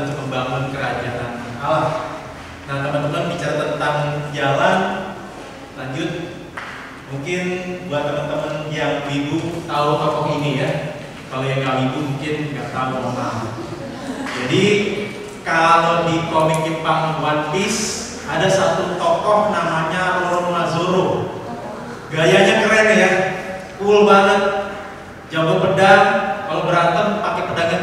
untuk membangun kerajaan Allah. Nah, teman-teman bicara tentang jalan, lanjut. Mungkin buat teman-teman yang ibu tahu tokoh ini ya. Kalau yang nggak ibu mungkin nggak tahu nama. Jadi kalau di komik Jepang One Piece ada satu tokoh namanya Oronomaru. Gayanya keren ya, cool banget, jago pedang. Kalau berantem pakai pedangnya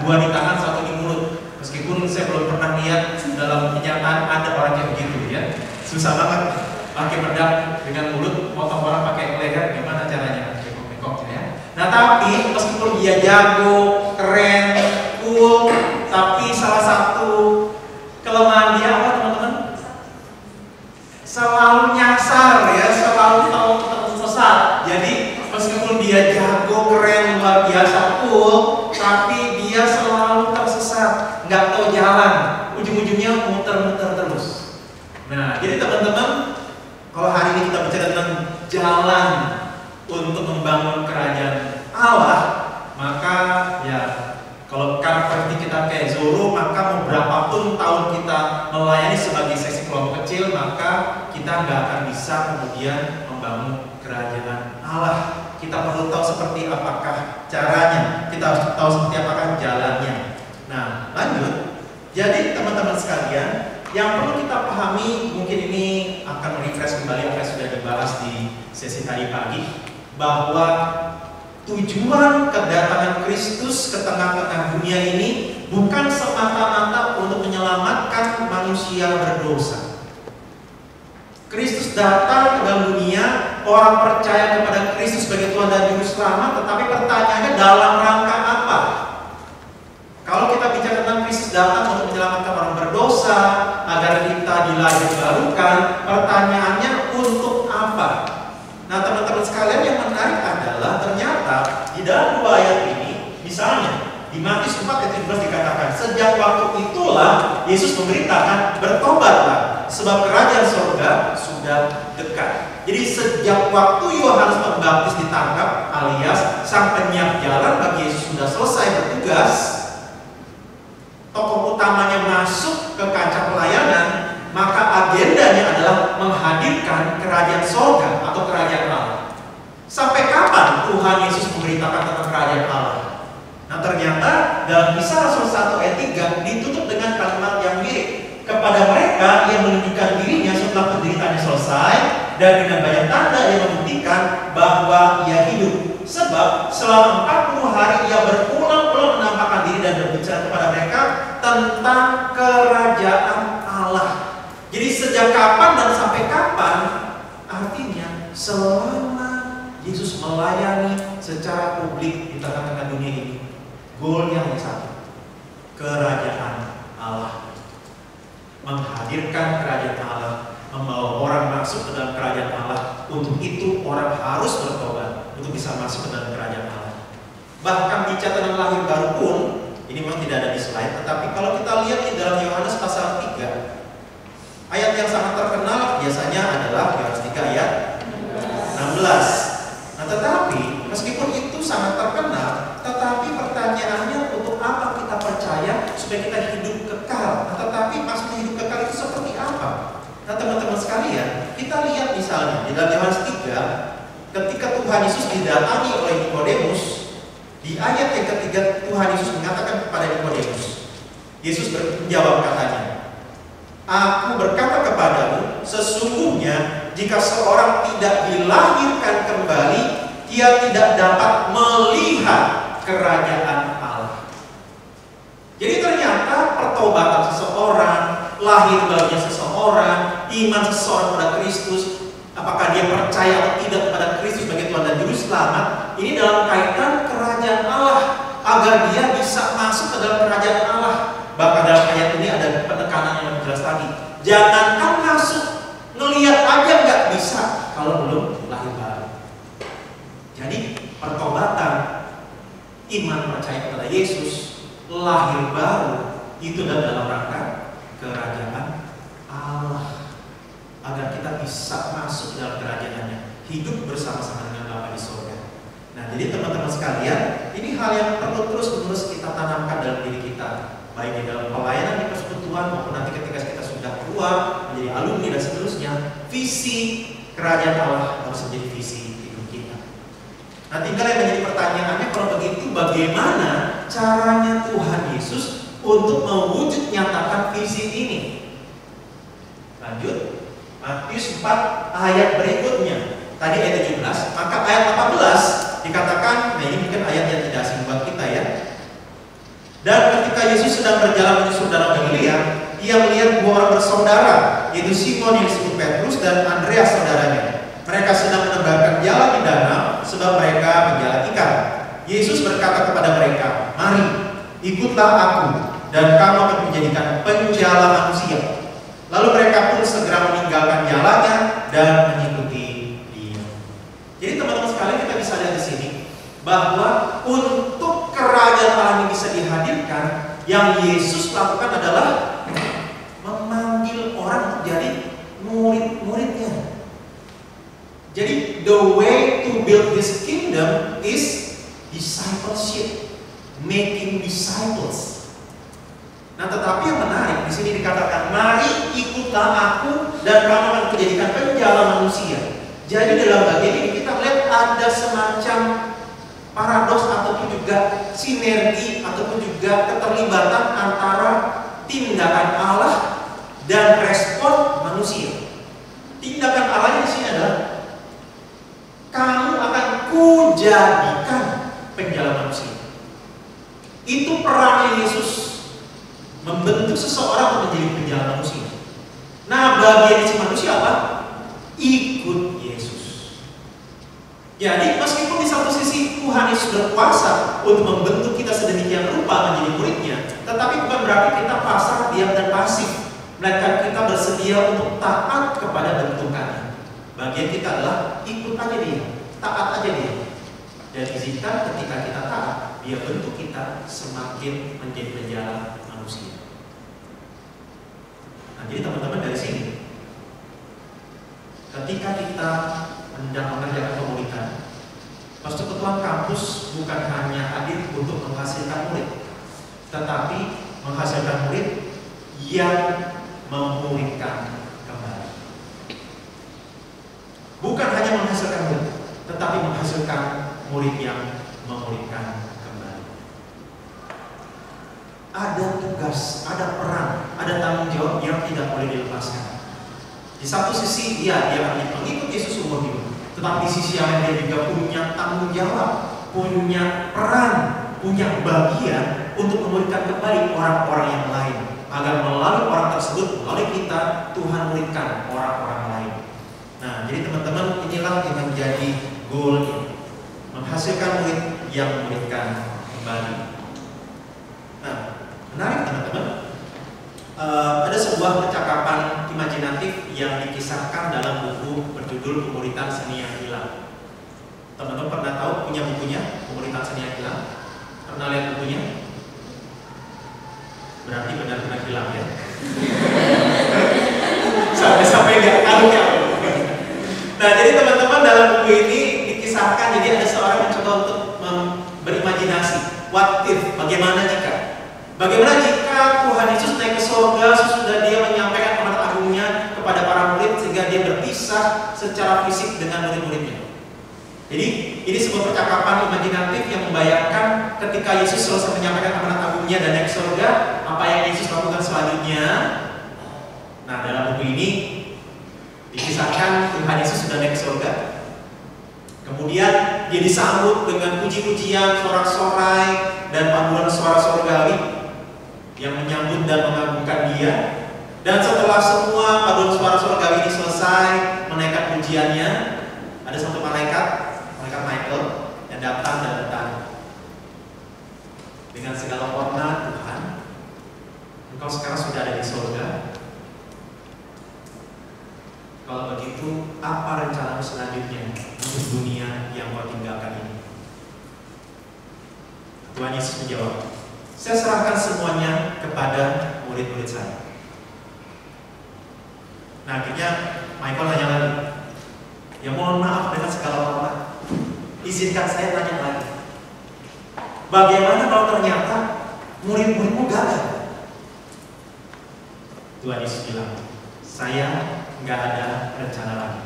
3, 2 di tangan, 1 di mulut. Meskipun saya belum pernah lihat dalam kenyataan ada orang yang begitu ya. Susah banget pakai pedang dengan mulut, potong orang pakai leher, gimana caranya? Bengkok-bengkok ya. Nah tapi meskipun dia jago, keren, cool, tapi salah satu kelemahan dia apa teman-teman? Selalu nyasar ya, selalu tahu tersesat. Jadi meskipun dia jago, keren, luar biasa, cool, tapi dia selalu tersesat, nggak tahu jalan, ujung-ujungnya muter-muter terus. Nah, jadi teman-teman, kalau hari ini kita bicara tentang jalan untuk membangun kerajaan Allah, maka ya kalau karakteristik kita kayak Zoro, maka mau berapapun tahun kita melayani sebagai seksi kelompok kecil, maka kita nggak akan bisa kemudian membangun kerajaan Allah. Kita perlu tahu seperti apakah caranya, kita harus tahu seperti apakah jalannya. Nah, lanjut. Jadi teman-teman sekalian, yang perlu kita pahami, mungkin ini akan merefresh kembali apa yang sudah dibahas di sesi tadi pagi, bahwa tujuan kedatangan Kristus ke tengah-tengah dunia ini bukan semata-mata untuk menyelamatkan manusia berdosa. Kristus datang ke dalam dunia, orang percaya kepada Kristus sebagai Tuhan dan Juru Selamat, tetapi pertanyaannya dalam rangka apa? Kalau kita bicara tentang Kristus datang untuk menyelamatkan orang berdosa, agar kita dilahirbarukan, pertanyaannya untuk apa? Nah teman-teman sekalian, yang menarik adalah ternyata di dalam 2 ayat ini, misalnya di Matius 4 ayat 17 dikatakan, sejak waktu itulah Yesus memberitakan, bertobatlah, sebab kerajaan surga sudah dekat. Jadi sejak waktu Yohanes Pembaptis ditangkap, alias sang penyiap jalan bagi Yesus sudah selesai bertugas, tokoh utamanya masuk ke kancah pelayanan, maka agendanya adalah menghadirkan kerajaan surga atau kerajaan Allah. Sampai kapan Tuhan Yesus memberitakan tentang kerajaan Allah? Nah ternyata dalam Kisah Rasul 1 ayat 3 ditutup dengan kalimat yang mirip, kepada mereka yang menunjukkan dirinya setelah penderitaannya selesai dan dengan banyak tanda yang membuktikan bahwa ia hidup. Sebab selama 40 hari ia berulang-ulang menampakkan diri dan berbicara kepada mereka tentang kerajaan Allah. Jadi sejak kapan dan sampai kapan? Artinya selama Yesus melayani secara publik di tengah-tengah dunia ini, goalnya hanya satu, kerajaan Allah. Menghadirkan kerajaan Allah, membawa orang masuk ke dalam kerajaan Allah. Untuk itu orang harus bertobat untuk bisa masuk ke dalam kerajaan Allah. Bahkan di catatan lahir baru pun, ini memang tidak ada di slide, tetapi kalau kita lihat di dalam Yohanes pasal 3, ayat yang sangat terkenal biasanya adalah Yohanes 3 ayat 16. Nah tetapi meskipun itu sangat terkenal, tetapi pertanyaannya untuk apa kita percaya supaya kita hidup kekal? Nah, tetapi maksudnya hidup kekal itu seperti apa? Nah teman-teman sekalian, kita lihat misalnya di dalam Yohanes 3, ketika Tuhan Yesus didatangi oleh Nikodemus, di ayat yang ketiga Tuhan Yesus mengatakan kepada Nikodemus, Yesus menjawab katanya, aku berkata kepadamu, sesungguhnya jika seorang tidak dilahirkan kembali, dia tidak dapat melihat kerajaan Allah. Jadi ternyata pertobatan seseorang, lahir barunya seseorang, iman seseorang pada Kristus, apakah dia percaya atau tidak kepada Kristus sebagai Tuhan dan Juru Selamat, ini dalam kaitan kerajaan Allah, agar dia bisa masuk ke dalam kerajaan Allah. Bahkan dalam ayat ini ada penekanan yang lebih jelas lagi. Jangankan masuk, ngelihat aja nggak bisa kalau belum lahir baru. Jadi pertobatan, iman percaya kepada Yesus, lahir baru, itu dalam rangka kerajaan Allah, agar kita bisa masuk dalam kerajaannya, hidup bersama-sama dengan Bapa di surga. Nah jadi teman-teman sekalian, ini hal yang perlu terus-menerus kita tanamkan dalam diri kita. baik di dalam pelayanan di persekutuan maupun nanti ketika kita sudah keluar menjadi alumni dan seterusnya, visi kerajaan Allah harus menjadi visi hidup kita. Nah, tinggal yang menjadi pertanyaannya, kalau begitu bagaimana caranya Tuhan Yesus untuk mewujud nyatakan visi ini? Lanjut, Matius 4 ayat berikutnya. Tadi ayat 17, maka ayat 18 dikatakan, nah ini mungkin ayat yang tidak asing buat kita ya. Dan ketika Yesus sedang berjalan menyusur danau Galilea, ia melihat dua orang bersaudara, yaitu Simon yang disebut Petrus dan Andreas saudaranya. Mereka sedang menebarkan jala di danau sebab mereka menjala ikan. Yesus berkata kepada mereka, "Mari, ikutlah aku, dan kamu akan menjadikan penjala manusia." Lalu mereka pun segera meninggalkan jalannya dan mengikuti Dia. Jadi teman-teman sekalian, kita bisa lihat di sini bahwa untuk kerajaan Allah ini bisa dihadirkan, yang Yesus lakukan adalah memanggil orang untuk jadi murid-muridnya. Jadi the way to build this kingdom is discipleship, making disciples. Nah, tetapi yang menarik di sini dikatakan, "Mari ikutlah aku dan kamu akan kujadikan penjala manusia." Jadi dalam bagian ini kita melihat ada semacam paradoks ataupun juga sinergi ataupun juga keterlibatan antara tindakan Allah dan respon manusia. Tindakan Allah di sini adalah, kamu akan kujadikan penjala manusia. Itu peran Yesus membentuk seseorang untuk menjadi penjala manusia. Nah, bagian si manusia apa? Ikut Yesus. Jadi meskipun di satu sisi Tuhan Yesus berkuasa untuk membentuk kita sedemikian rupa menjadi muridnya, tetapi bukan berarti kita pasrah, diam dan pasif, melainkan kita bersedia untuk taat kepada bentukannya. Bagian kita adalah ikut aja Dia, taat aja Dia, dan izinkan ketika kita taat, Dia bentuk kita semakin menjadi penjala manusia. Nah, jadi teman-teman dari sini, ketika kita hendak mengerjakan pemulihan, persekutuan kampus bukan hanya hadir untuk menghasilkan murid, tetapi menghasilkan murid yang memulihkan kembali. Bukan hanya menghasilkan murid, tetapi menghasilkan murid yang memulihkan kembali. Ada tugas, ada peran, ada tanggung jawab yang tidak boleh dilepaskan. Di satu sisi dia hanya pengikut Yesus umur hidup, tetapi di sisi yang lain dia juga punya tanggung jawab, punya peran, punya bagian untuk memulihkan kembali orang-orang yang lain, agar melalui orang tersebut, melalui kita, Tuhan muridkan orang-orang lain. Nah, jadi teman-teman, inilah yang menjadi goal ini, menghasilkan murid yang memuridkan kembali. Nah, menarik teman-teman, ada sebuah percakapan imajinatif yang dikisahkan dalam buku berjudul Pemuritan Seni yang Hilang. Teman-teman pernah tahu punya bukunya, Pemuritan Seni yang Hilang? Pernah lihat bukunya? Berarti benar-benar hilang ya. Sampai-sampai nggak tahu ya. Nah, jadi teman-teman, dalam buku ini dikisahkan, jadi ada seorang yang mencoba untuk berimajinasi, what if, bagaimana jika Tuhan Yesus naik ke surga sesudah Dia menyampaikan amanat agungnya kepada para murid, sehingga Dia berpisah secara fisik dengan murid-muridnya. Jadi ini sebuah percakapan imajinatif yang membayangkan ketika Yesus selesai menyampaikan amanat agungnya dan naik ke surga, apa yang Yesus lakukan selanjutnya. Nah, dalam buku ini dikisahkan Tuhan Yesus sudah naik ke surga. Kemudian Dia disambut dengan puji-pujian, sorak-sorai, dan panggilan suara surgawi yang menyambut dan mengagungkan Dia. Dan setelah semua paduan suara surgawi ini selesai menaikkan pujiannya, ada satu malaikat Michael, yang datang dan bertanya, dengan segala hormat Tuhan, Engkau sekarang sudah ada di surga. Kalau begitu, apa rencanamu selanjutnya untuk dunia yang kau tinggalkan ini? Tuhan Yesus menjawab, saya serahkan semuanya kepada murid-murid saya. Nah, akhirnya Michael tanya lagi, ya mohon maaf dengan segala hormat, izinkan saya tanya lagi, bagaimana kalau ternyata murid-muridmu gagal? Tuhan Yesus bilang, saya nggak ada rencana lagi.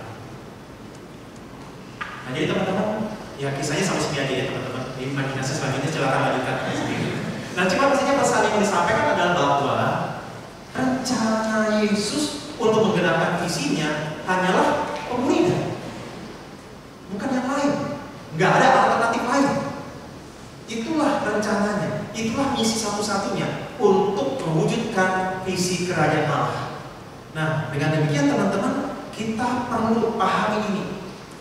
Nah jadi teman-teman, ya kisahnya sampai sini aja ya teman-teman. Imajinasi selanjutnya silakan lanjutkan sendiri. Nah cuma pastinya pesan yang mau disampaikan adalah bahwa rencana Yesus untuk menggerakkan visinya hanyalah pemulihan, bukan yang lain. Nggak ada alternatif lain. Itulah rencananya, itulah misi satu-satunya untuk mewujudkan visi kerajaan Allah. Nah, dengan demikian teman-teman, kita perlu pahami ini,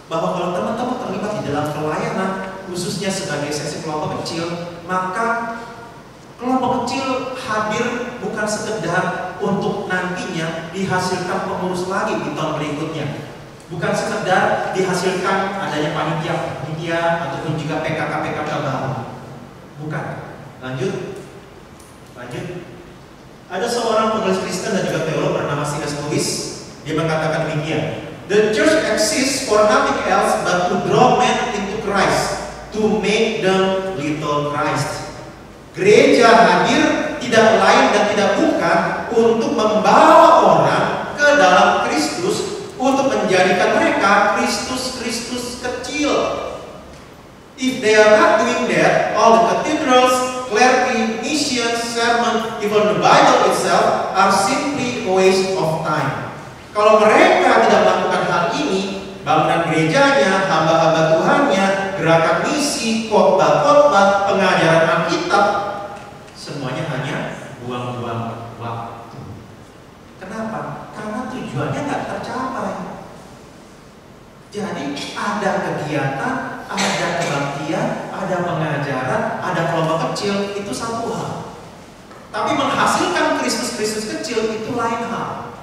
bahwa kalau teman-teman terlibat di dalam pelayanan, khususnya sebagai seksi kelompok kecil, maka kelompok kecil hadir bukan sekedar untuk nantinya dihasilkan pengurus lagi di tahun berikutnya, bukan sekedar dihasilkan adanya panitia ataupun juga PKK baru. Bukan. Lanjut. Ada seorang penulis Kristen dan juga teolog bernama C.S. Lewis. Dia mengatakan demikian. The church exists for nothing else but to draw men into Christ, to make them little Christ. Gereja hadir tidak lain dan tidak bukan untuk membawa orang ke dalam Kristus, untuk menjadikan mereka Kristus kecil. If they are not doing that, all the cathedrals, clergy, missions, sermon, even the Bible itself are simply a waste of time. Kalau mereka tidak melakukan hal ini, bangunan gerejanya, hamba-hamba Tuhannya, gerakan misi, khotbah, pengajaran Alkitab, semuanya hanya buang-buang waktu. Kenapa? Karena tujuannya nggak tercapai. Jadi ada kegiatan, ada kebaktian, ada pengajaran, ada kelompok kecil, itu satu hal. Tapi menghasilkan Kristus kecil itu lain hal.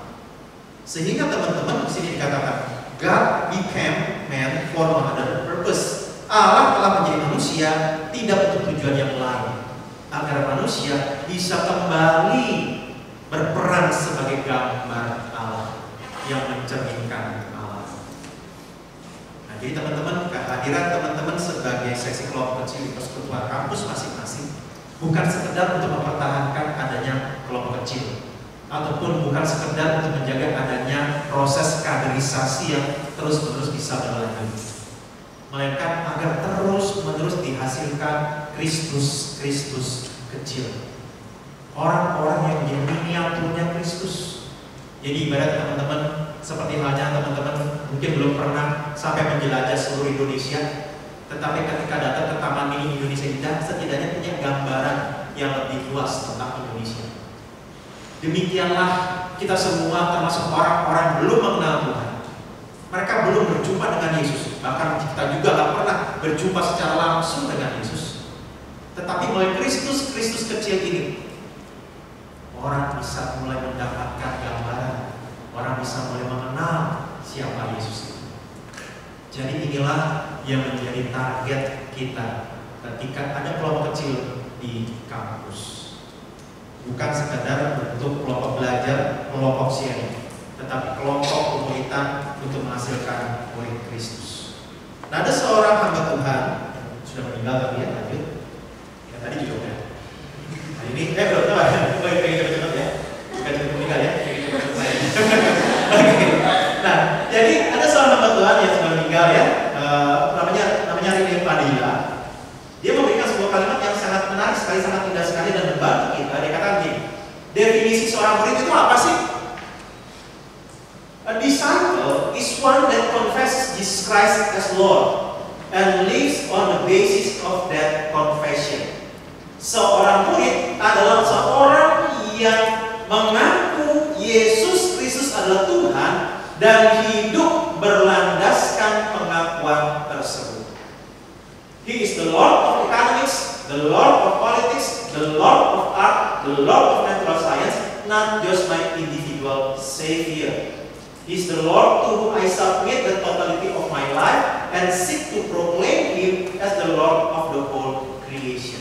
Sehingga teman-teman di sini dikatakan, God became man for another purpose. Allah telah menjadi manusia tidak untuk tujuan yang lain, agar manusia bisa kembali berperan sebagai gambar Allah yang mencerminkan Allah. Nah, jadi teman-teman, kehadiran teman-teman sebagai seksi kelompok kecil di persekutuan kampus masing-masing bukan sekedar untuk mempertahankan adanya kelompok kecil, ataupun bukan sekedar untuk menjaga adanya proses kaderisasi yang terus-menerus bisa berlanjut, melainkan agar terus-menerus dihasilkan Kristus kecil, orang-orang yang menjadi miniaturnya Kristus. Jadi ibarat teman-teman, seperti halnya teman-teman mungkin belum pernah sampai menjelajah seluruh Indonesia, tetapi ketika datang ke Taman Mini Indonesia Indah, setidaknya punya gambaran yang lebih luas tentang Indonesia. Demikianlah kita semua, termasuk orang-orang belum mengenal Tuhan. Mereka belum berjumpa dengan Yesus, bahkan kita juga tidak pernah berjumpa secara langsung dengan Yesus. Tetapi melalui Kristus kecil ini, orang bisa mulai mendapatkan gambaran, orang bisa mulai mengenal siapa Yesus itu. Jadi inilah yang menjadi target kita ketika ada kelompok kecil di kampus. Bukan sekadar bentuk kelompok belajar, kelompok sharing, tetapi kelompok komunitas untuk menghasilkan murid Kristus. Nah, ada seorang hamba Tuhan sudah meninggal tapi ya, lanjut. Ya tadi juga udah. Nah, ini belum tahu ya. Pengen cepet-cepet ya. Bukan cepet meninggal ya. Oke. Nah, jadi ada seorang hamba Tuhan yang sudah meninggal ya. Namanya Rini Padilla. Dia memberikan sebuah kalimat yang sangat menarik sekali, sangat indah sekali dan membantu kita. Dia katakan gini, definisi seorang murid itu apa sih? A disciple is one that confesses Jesus Christ as Lord and lives on the basis of that confession. Seorang murid adalah seorang yang mengaku Yesus Kristus adalah Tuhan dan hidup berlandaskan pengakuan tersebut. He is the Lord of economics, the Lord of politics, the Lord of art, the Lord of natural science, not just my individual Savior. He is the Lord to whom I submit the totality of my life and seek to proclaim Him as the Lord of the whole creation.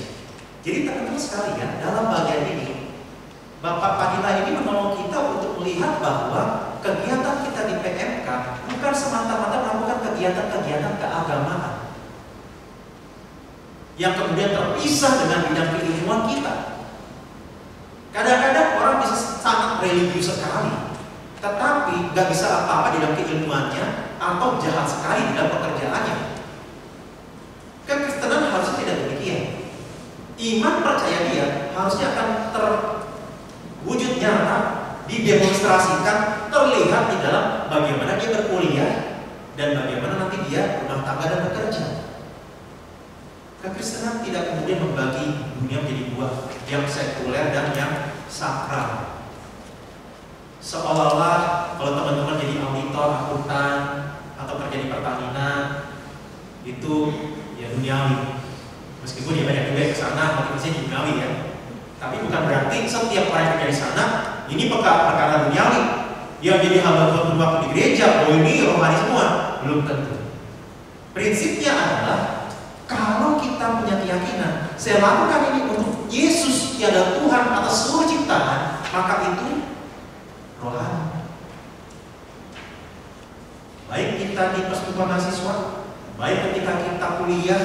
Jadi teman-teman sekalian, dalam bagian ini Bapak Padilla ini menolong kita untuk melihat bahwa kegiatan kita di PMK bukan semata-mata melakukan kegiatan-kegiatan keagamaan yang kemudian terpisah dengan bidang keilmuan kita. Kadang-kadang orang bisa sangat religius sekali, tetapi gak bisa apa-apa di dalam keilmuannya, atau jahat sekali di dalam pekerjaannya. Kekristenan harusnya tidak demikian. Iman percaya dia harusnya akan terwujud nyata, didemonstrasikan, terlihat di dalam bagaimana dia berkuliah dan bagaimana nanti dia rumah tangga dan bekerja. Kekristenan tidak kemudian membagi dunia menjadi dua, yang sekuler dan yang sakral. Seolah-olah kalau teman-teman jadi auditor, akuntan, atau kerja di Pertamina, itu ya duniawi. Meskipun dia banyak juga ke sana, motivasinya duniawi ya. Tapi bukan berarti setiap orang yang kerja di sana ini perkara duniawi. Yang jadi hamba Tuhan waktu di gereja, oh ini rohani semua, belum tentu. Prinsipnya adalah kalau kita punya keyakinan, saya lakukan ini untuk Yesus yang adalah Tuhan atas seluruh ciptaan, maka itu rohani. Baik kita di persekutuan mahasiswa, baik ketika kita kuliah,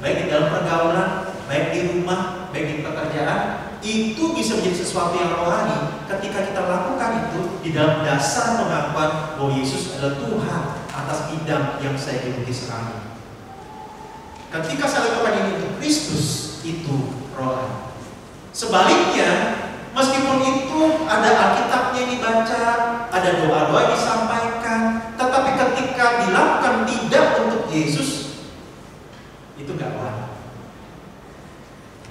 baik di dalam pergaulan, baik di rumah, baik di pekerjaan, itu bisa menjadi sesuatu yang rohani ketika kita lakukan itu di dalam dasar pengakuan bahwa Yesus adalah Tuhan atas bidang yang saya geluti sekarang. Ketika saya lakukan ini untuk Kristus, itu rohani. Sebaliknya, meskipun itu ada Alkitabnya yang dibaca, ada doa-doa yang disampaikan, tetapi ketika dilakukan tidak untuk Yesus, itu gak rohani.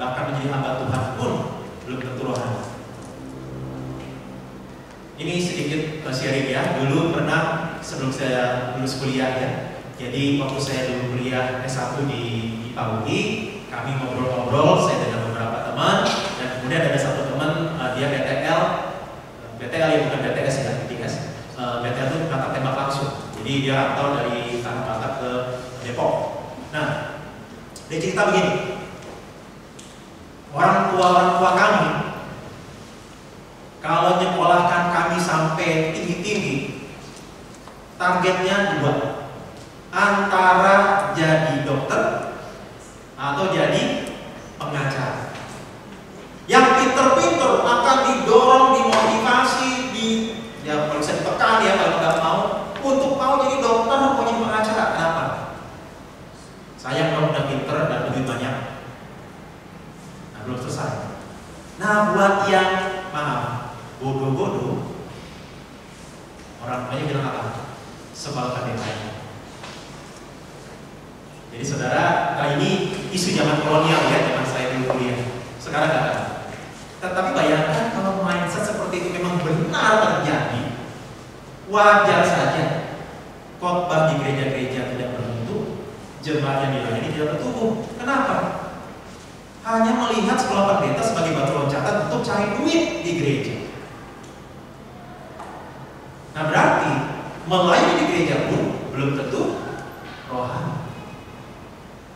Bahkan menjadi hamba Tuhan pun belum tentu rohani. Ini sedikit sharing ya. Dulu pernah sebelum saya lulus kuliah ya. Jadi waktu saya dulu kuliah S1 di PAUI, kami ngobrol-ngobrol, saya dengan beberapa teman, dan kemudian ada satu teman dia BTL ya bukan BTS ya, BTS. BTL itu kata tembak langsung. Jadi dia rantau dari Tanah Batak ke Depok. Nah, dia cerita begini. Orang tua kami kalau nyekolahkan kami sampai tinggi-tinggi, targetnya dua, antara jadi dokter atau jadi pengacara. Yang pinter-pinter akan didorong, dimotivasi, ya kalau bisa ditekan ya kalau nggak mau, untuk mau jadi dokter mau jadi pengacara. Kenapa? Saya kalau udah pinter dan lebih banyak. Belum selesai. Nah, buat yang bodoh-bodoh, orang tuanya bilang apa? Sebalkan detanya. Jadi saudara, kali ini isu zaman kolonial ya, zaman saya dulu kuliah. Sekarang nggak ada. Tetapi bayangkan kalau mindset seperti itu memang benar terjadi, wajar saja khotbah di gereja-gereja tidak bermutu, jemaat yang dilayani tidak bertumbuh. Kenapa? Hanya melihat sekolah pendeta sebagai batu loncatan untuk cari duit di gereja. Nah berarti melayani di gereja pun belum tentu rohani.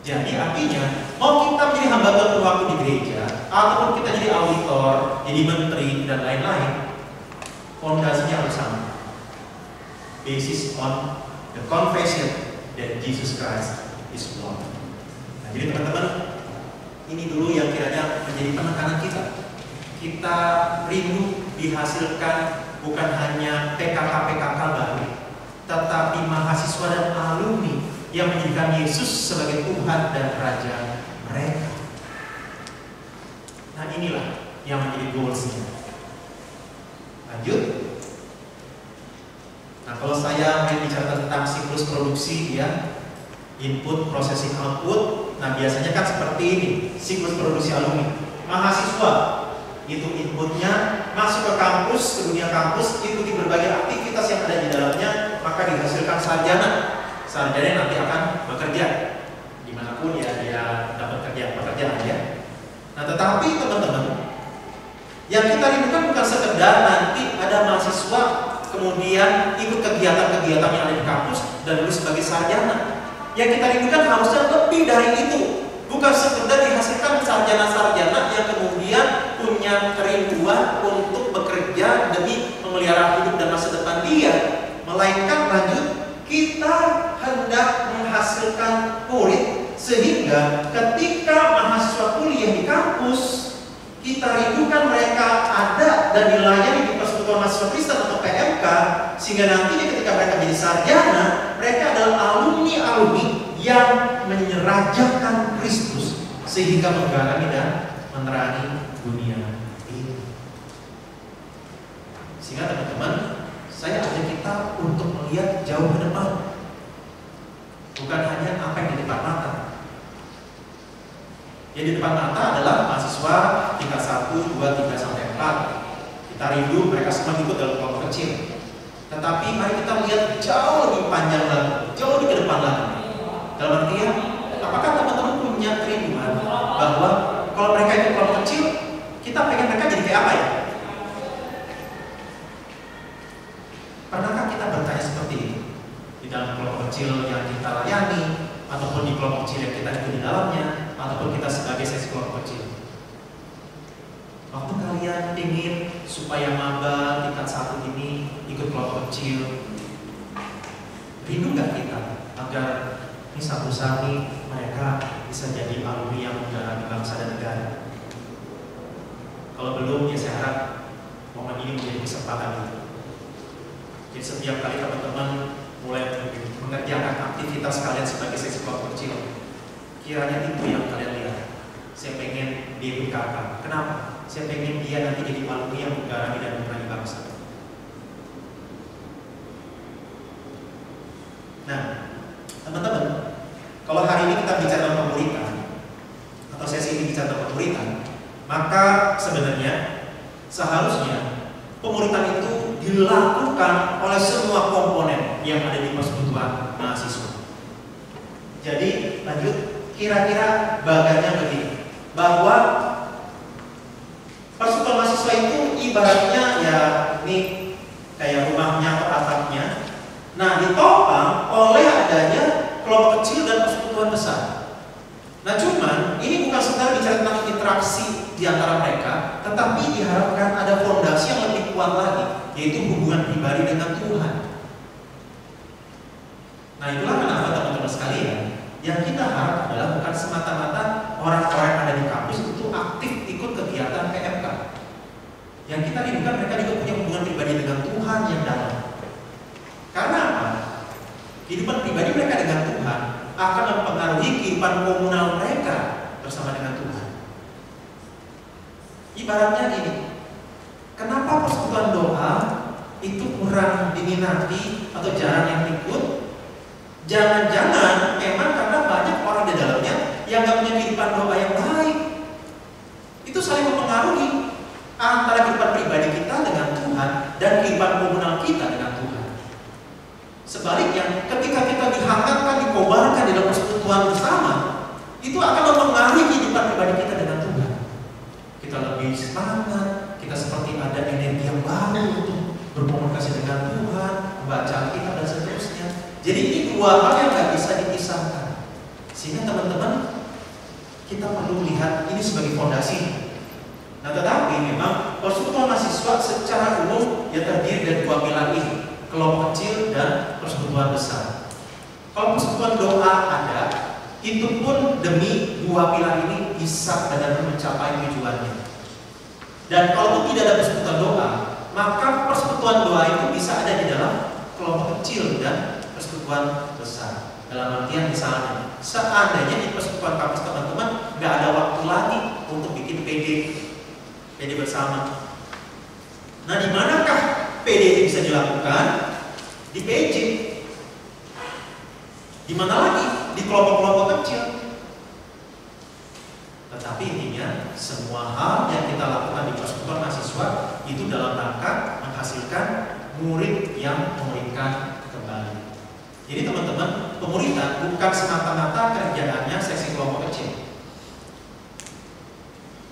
Jadi artinya mau kita menjadi hamba Tuhan waktu di gereja, ataupun kita jadi auditor, jadi menteri dan lain-lain, fondasinya harus sama. Basis on the confession that Jesus Christ is Lord. Nah, jadi teman-teman, ini dulu yang kiranya menjadi penekanan kita. Kita rindu dihasilkan bukan hanya PKK-PKK baru, tetapi mahasiswa dan alumni yang menjadikan Yesus sebagai Tuhan dan Raja mereka. Nah inilah yang menjadi goals-nya. Lanjut. Nah kalau saya bicara tentang siklus produksi ya, input, processing, output. Nah biasanya kan seperti ini siklus produksi alumni. Mahasiswa itu inputnya masuk ke kampus, ke dunia kampus, ikuti berbagai aktivitas yang ada di dalamnya, maka dihasilkan sarjana. Sarjana nanti akan bekerja dimanapun ya dia dapat pekerjaan ya. Nah tetapi teman-teman, yang kita rindukan bukan sekedar nanti ada mahasiswa kemudian ikut kegiatan-kegiatan yang ada di kampus dan lulus sebagai sarjana. Yang kita rindukan harusnya lebih dari itu. Bukan sekedar dihasilkan sarjana-sarjana yang kemudian punya kerinduan untuk bekerja demi memelihara hidup dan masa depan dia. Melainkan lanjut, kita hendak menghasilkan murid sehingga ketika mahasiswa kuliah di kampus, kita rindukan mereka ada dan dilayani di persekutuan mereka, sehingga nantinya ketika mereka jadi sarjana, mereka adalah alumni-alumni yang menyerajakan Kristus sehingga menggarami dan menerangi dunia ini. Sehingga teman-teman, saya ajak kita untuk melihat jauh ke depan, bukan hanya apa yang di depan mata. Yang di depan mata adalah mahasiswa tingkat 1, 2, 3, sampai 4. Kita rindu mereka semua ikut dalam kelompok kecil. Tetapi mari kita lihat jauh lebih panjang lagi, jauh lebih ke depan lagi. Dalam artian, apakah teman-teman punya kerinduan bahwa kalau mereka ikut kelompok kecil, kita pengen mereka jadi kayak apa ya? Pernahkah kita bertanya seperti ini? Di dalam kelompok kecil yang kita layani, ataupun di kelompok kecil yang kita ikut di dalamnya, ataupun kita sebagai seksi kelompok kecil. Waktu kalian ingin supaya maba tingkat 1 ini ikut kelompok kecil, rindu nggak kita agar ini satu saat ini mereka bisa jadi alumni yang menggarap bangsa dan negara? Kalau belum, ya saya harap momen ini menjadi kesempatan itu. Jadi setiap kali teman-teman mulai mengerjakan aktivitas kalian sebagai seksi kelompok kecil, kiranya itu yang kalian lihat. Saya pengen dia ikut kakak. Kenapa? Saya pengen dia nanti jadi alumni yang menggarami dan menerangi bangsa. Nah, teman-teman, kalau hari ini kita bicara pemuritan, atau sesi ini bicara pemuritan, maka sebenarnya seharusnya pemuritan itu dilakukan oleh semua komponen yang ada di persekutuan mahasiswa. Jadi lanjut, kira-kira bagannya begini, bahwa persekutuan mahasiswa itu ibaratnya ya ini kayak rumahnya atau atapnya. Nah, ditopang oleh adanya kelompok kecil dan persekutuan besar. Nah, cuman ini bukan sekedar bicara tentang interaksi di antara mereka, tetapi diharapkan ada fondasi yang lebih kuat lagi, yaitu hubungan pribadi dengan Tuhan. Nah, itulah kenapa teman-teman sekalian, yang kita harap adalah bukan semata-mata orang-orang yang ada di kampus itu aktif ikut kegiatan PMK. Yang kita rindukan mereka juga punya hubungan pribadi dengan Tuhan yang dalam. Karena apa? Kehidupan pribadi mereka dengan Tuhan akan mempengaruhi kehidupan komunal mereka bersama dengan Tuhan. Ibaratnya gini, kenapa persekutuan doa itu kurang diminati atau jarang yang ikut? Jangan-jangan memang karena banyak orang di dalamnya yang gak punya kehidupan doa yang baik. Itu saling mempengaruhi antara kehidupan pribadi kita dengan Tuhan dan kehidupan komunal kita dengan Tuhan. Sebaliknya, ketika kita dihangatkan, dikobarkan di dalam persekutuan bersama, itu akan mempengaruhi kehidupan pribadi kita dengan Tuhan. Kita lebih semangat, kita seperti ada energi yang baru untuk berkomunikasi dengan Tuhan, membaca kita dan seterusnya. Jadi ini dua hal yang gak bisa dipisahkan. Sehingga teman-teman, kita perlu lihat ini sebagai fondasi. Nah, tetapi memang persekutuan mahasiswa secara umum ya terdiri dari dua pilar ini, kelompok kecil dan persekutuan besar. Kalau persekutuan doa ada, itu pun demi dua pilar ini bisa benar-benar mencapai tujuannya. Dan kalau tidak ada persekutuan doa, maka persekutuan doa itu bisa ada di dalam kelompok kecil dan persekutuan besar. Dalam artian misalnya, seandainya di persekutuan kampus teman-teman nggak ada waktu lagi untuk bikin PD bersama. Nah, di manakah PD itu bisa dilakukan? Di PJ. Di mana lagi? Di kelompok-kelompok kecil. Tetapi intinya semua hal yang kita lakukan di persekutuan mahasiswa itu dalam rangka menghasilkan murid yang memuridkan kembali. Jadi teman-teman, pemuritan bukan semata-mata kerjaannya seksi kelompok kecil.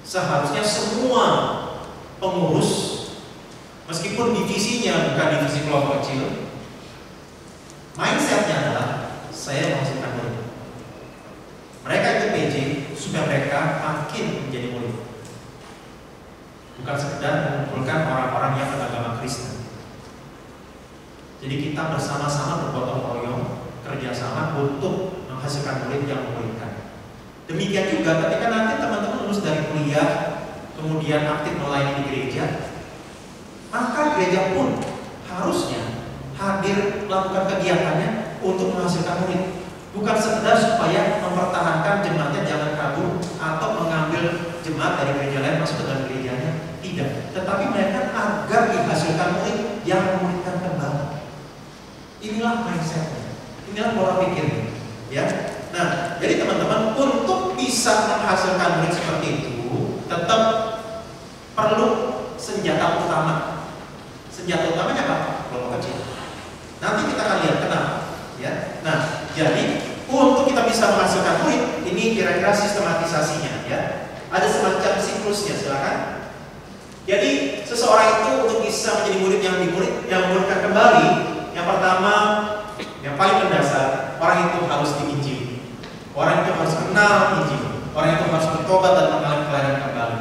Seharusnya semua pengurus, meskipun divisinya bukan divisi kelompok kecil, mindsetnya adalah saya menghasilkan murid. Mereka ikut PJ supaya mereka makin menjadi murid, bukan sekedar mengumpulkan orang-orang yang beragama Kristen. Jadi kita bersama-sama bergotong royong, kerjasama untuk menghasilkan murid yang memuridkan. Demikian juga ketika nanti teman-teman lulus dari kuliah, kemudian aktif melayani di gereja, maka gereja pun harusnya hadir melakukan kegiatannya untuk menghasilkan murid. Bukan sekedar supaya mempertahankan jemaatnya jangan kabur atau mengambil jemaat dari gereja lain masuk ke dalam gerejanya. Tidak. Tetapi mereka agar dihasilkan murid yang memuridkan kembali. Inilah mindsetnya. Inilah pola pikirnya. Ya. Nah, jadi teman-teman, untuk bisa menghasilkan murid seperti itu, tetap perlu senjata utama. Senjata utamanya apa? Kelompok kecil. Nanti kita akan lihat kenapa. Ya. Nah, jadi untuk kita bisa menghasilkan murid, ini kira-kira sistematisasinya. Ya. Ada semacam siklusnya, silakan. Jadi seseorang itu untuk bisa menjadi murid yang memuridkan kembali, yang pertama, yang paling mendasar, orang itu harus diinjili. Orang itu harus kenal Injil. Orang itu harus bertobat dan mengalami kelahiran kembali.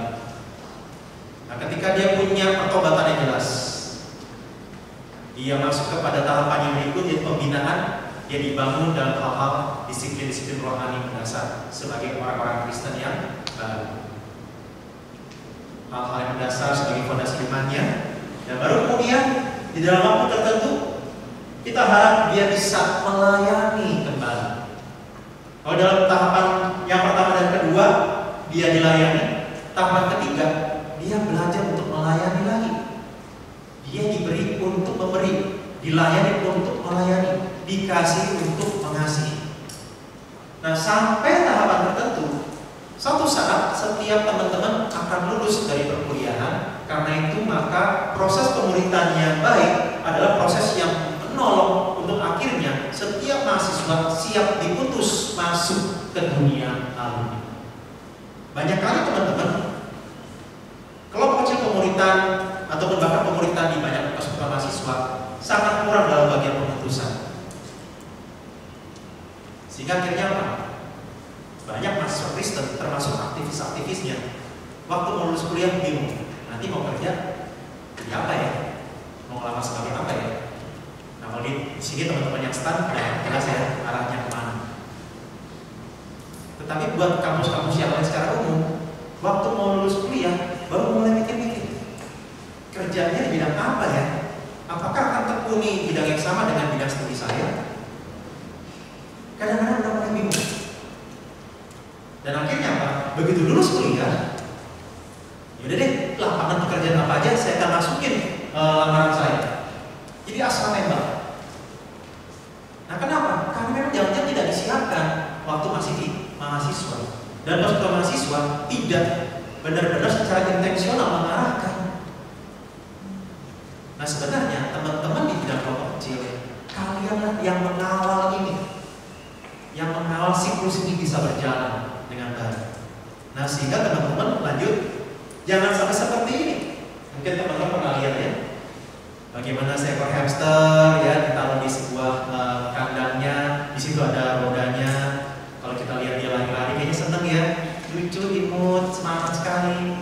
Nah, ketika dia punya pertobatan yang jelas, dia masuk kepada tahapan yang berikut, yaitu pembinaan. Dia dibangun dalam hal-hal disiplin-disiplin rohani mendasar sebagai orang-orang Kristen yang baru. Hal-hal yang mendasar sebagai fondasi imannya. Dan baru kemudian di dalam waktu tertentu kita harap dia bisa melayani kembali. Kalau dalam tahapan yang pertama dan kedua dia dilayani, tahapan ketiga dia belajar untuk melayani lagi. Dia diberi untuk memberi, dilayani untuk melayani, dikasih untuk mengasihi. Nah, sampai tahapan tertentu, suatu saat setiap teman-teman akan lulus dari perkuliahan. Karena itu maka proses pemuridan yang baik adalah proses yang menolong untuk akhirnya setiap mahasiswa siap diputus masuk ke dunia alumni. Banyak kali teman-teman, kelompok kecil pemuridan ataupun bahkan pemuridan di banyak persekutuan mahasiswa sangat kurang dalam bagian pemutusan. Sehingga akhirnya apa? Banyak mahasiswa Kristen termasuk aktivis-aktivisnya waktu mau lulus kuliah bingung, nanti mau kerja jadi apa ya? Mau ngelamar sebagai apa ya? Nah, kalau di sini teman-teman yang stand udah jelas ya arahnya kemana. Tetapi buat kampus-kampus yang lain secara umum, waktu mau lulus kuliah baru mulai mikir-mikir kerjanya di bidang apa ya? Apakah akan tekuni bidang yang sama dengan bidang studi saya? Kadang-kadang udah mulai bingung. Dan akhirnya apa? Begitu lulus kuliah, yaudah deh, lapangan pekerjaan apa aja saya akan masukin lamaran saya. Jadi asal nembak. Nah, kenapa? Karena memang jangan-jangan tidak disiapkan waktu masih di mahasiswa. Dan waktu mahasiswa tidak benar-benar secara intensional mengarahkan. Nah, sebenarnya teman-teman di bidang kelompok kecil, kalianlah yang mengawal ini, yang mengawal siklus ini bisa berjalan dengan baik. Nah, sehingga teman-teman lanjut, jangan sampai seperti ini. Mungkin teman-teman pernah lihat ya, bagaimana seekor hamster ya ditaruh di sebuah kandangnya, di situ ada rodanya. Kalau kita lihat dia lari-lari, kayaknya seneng ya, lucu, imut, semangat sekali.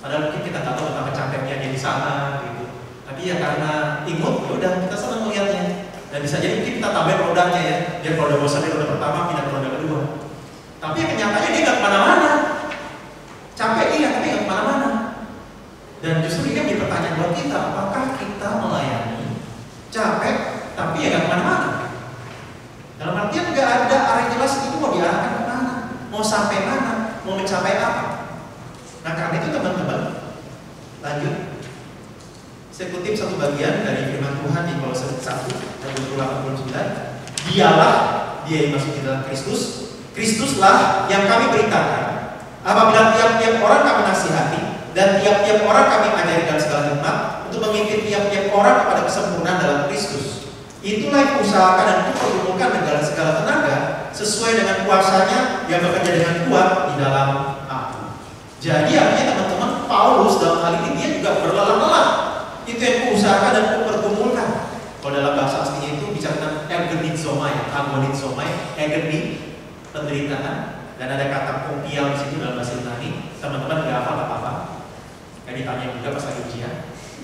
Padahal mungkin kita tahu betapa capeknya dia di sana, gitu. Tapi ya karena imut, ya udah kita senang melihatnya. Dan bisa jadi mungkin kita tambahin rodanya ya, biar kalau udah bosan di roda pertama pindah ke roda kedua. Tapi yang kenyataannya dia nggak kemana-mana. Capek iya, tapi nggak kemana-mana. Dan justru ini menjadi pertanyaan buat kita, apakah kita melayani capek tapi ya nggak kemana-mana? Dalam artian nggak ada arah jelas itu mau diarahkan kemana, mau sampai mana, mau mencapai apa. Nah, karena itu teman-teman, lanjut. Saya kutip satu bagian dari firman Tuhan di Kolose 1 ayat 28-29. Dialah, dia yang masuk di dalam Kristus, Kristuslah yang kami beritakan. Apabila tiap-tiap orang kami nasihati dan tiap-tiap orang kami ajari dalam segala hikmat untuk memimpin tiap-tiap orang kepada kesempurnaan dalam Kristus. Itulah yang usahakan dan perlukan dengan segala tenaga sesuai dengan kuasanya yang bekerja dengan kuat di dalam aku. Jadi artinya teman-teman, Paulus dalam hal ini dia juga berlelah-lelah. Itu yang kuusahakan dan kupergumulkan. Kalau dalam bahasa aslinya itu bicara tentang ergonizomai, agonizomai, egoni, penderitaan, dan ada kata kopial di situ dalam bahasa Yunani. Teman-teman nggak hafal apa-apa. Kayak ditanya juga pas lagi ujian.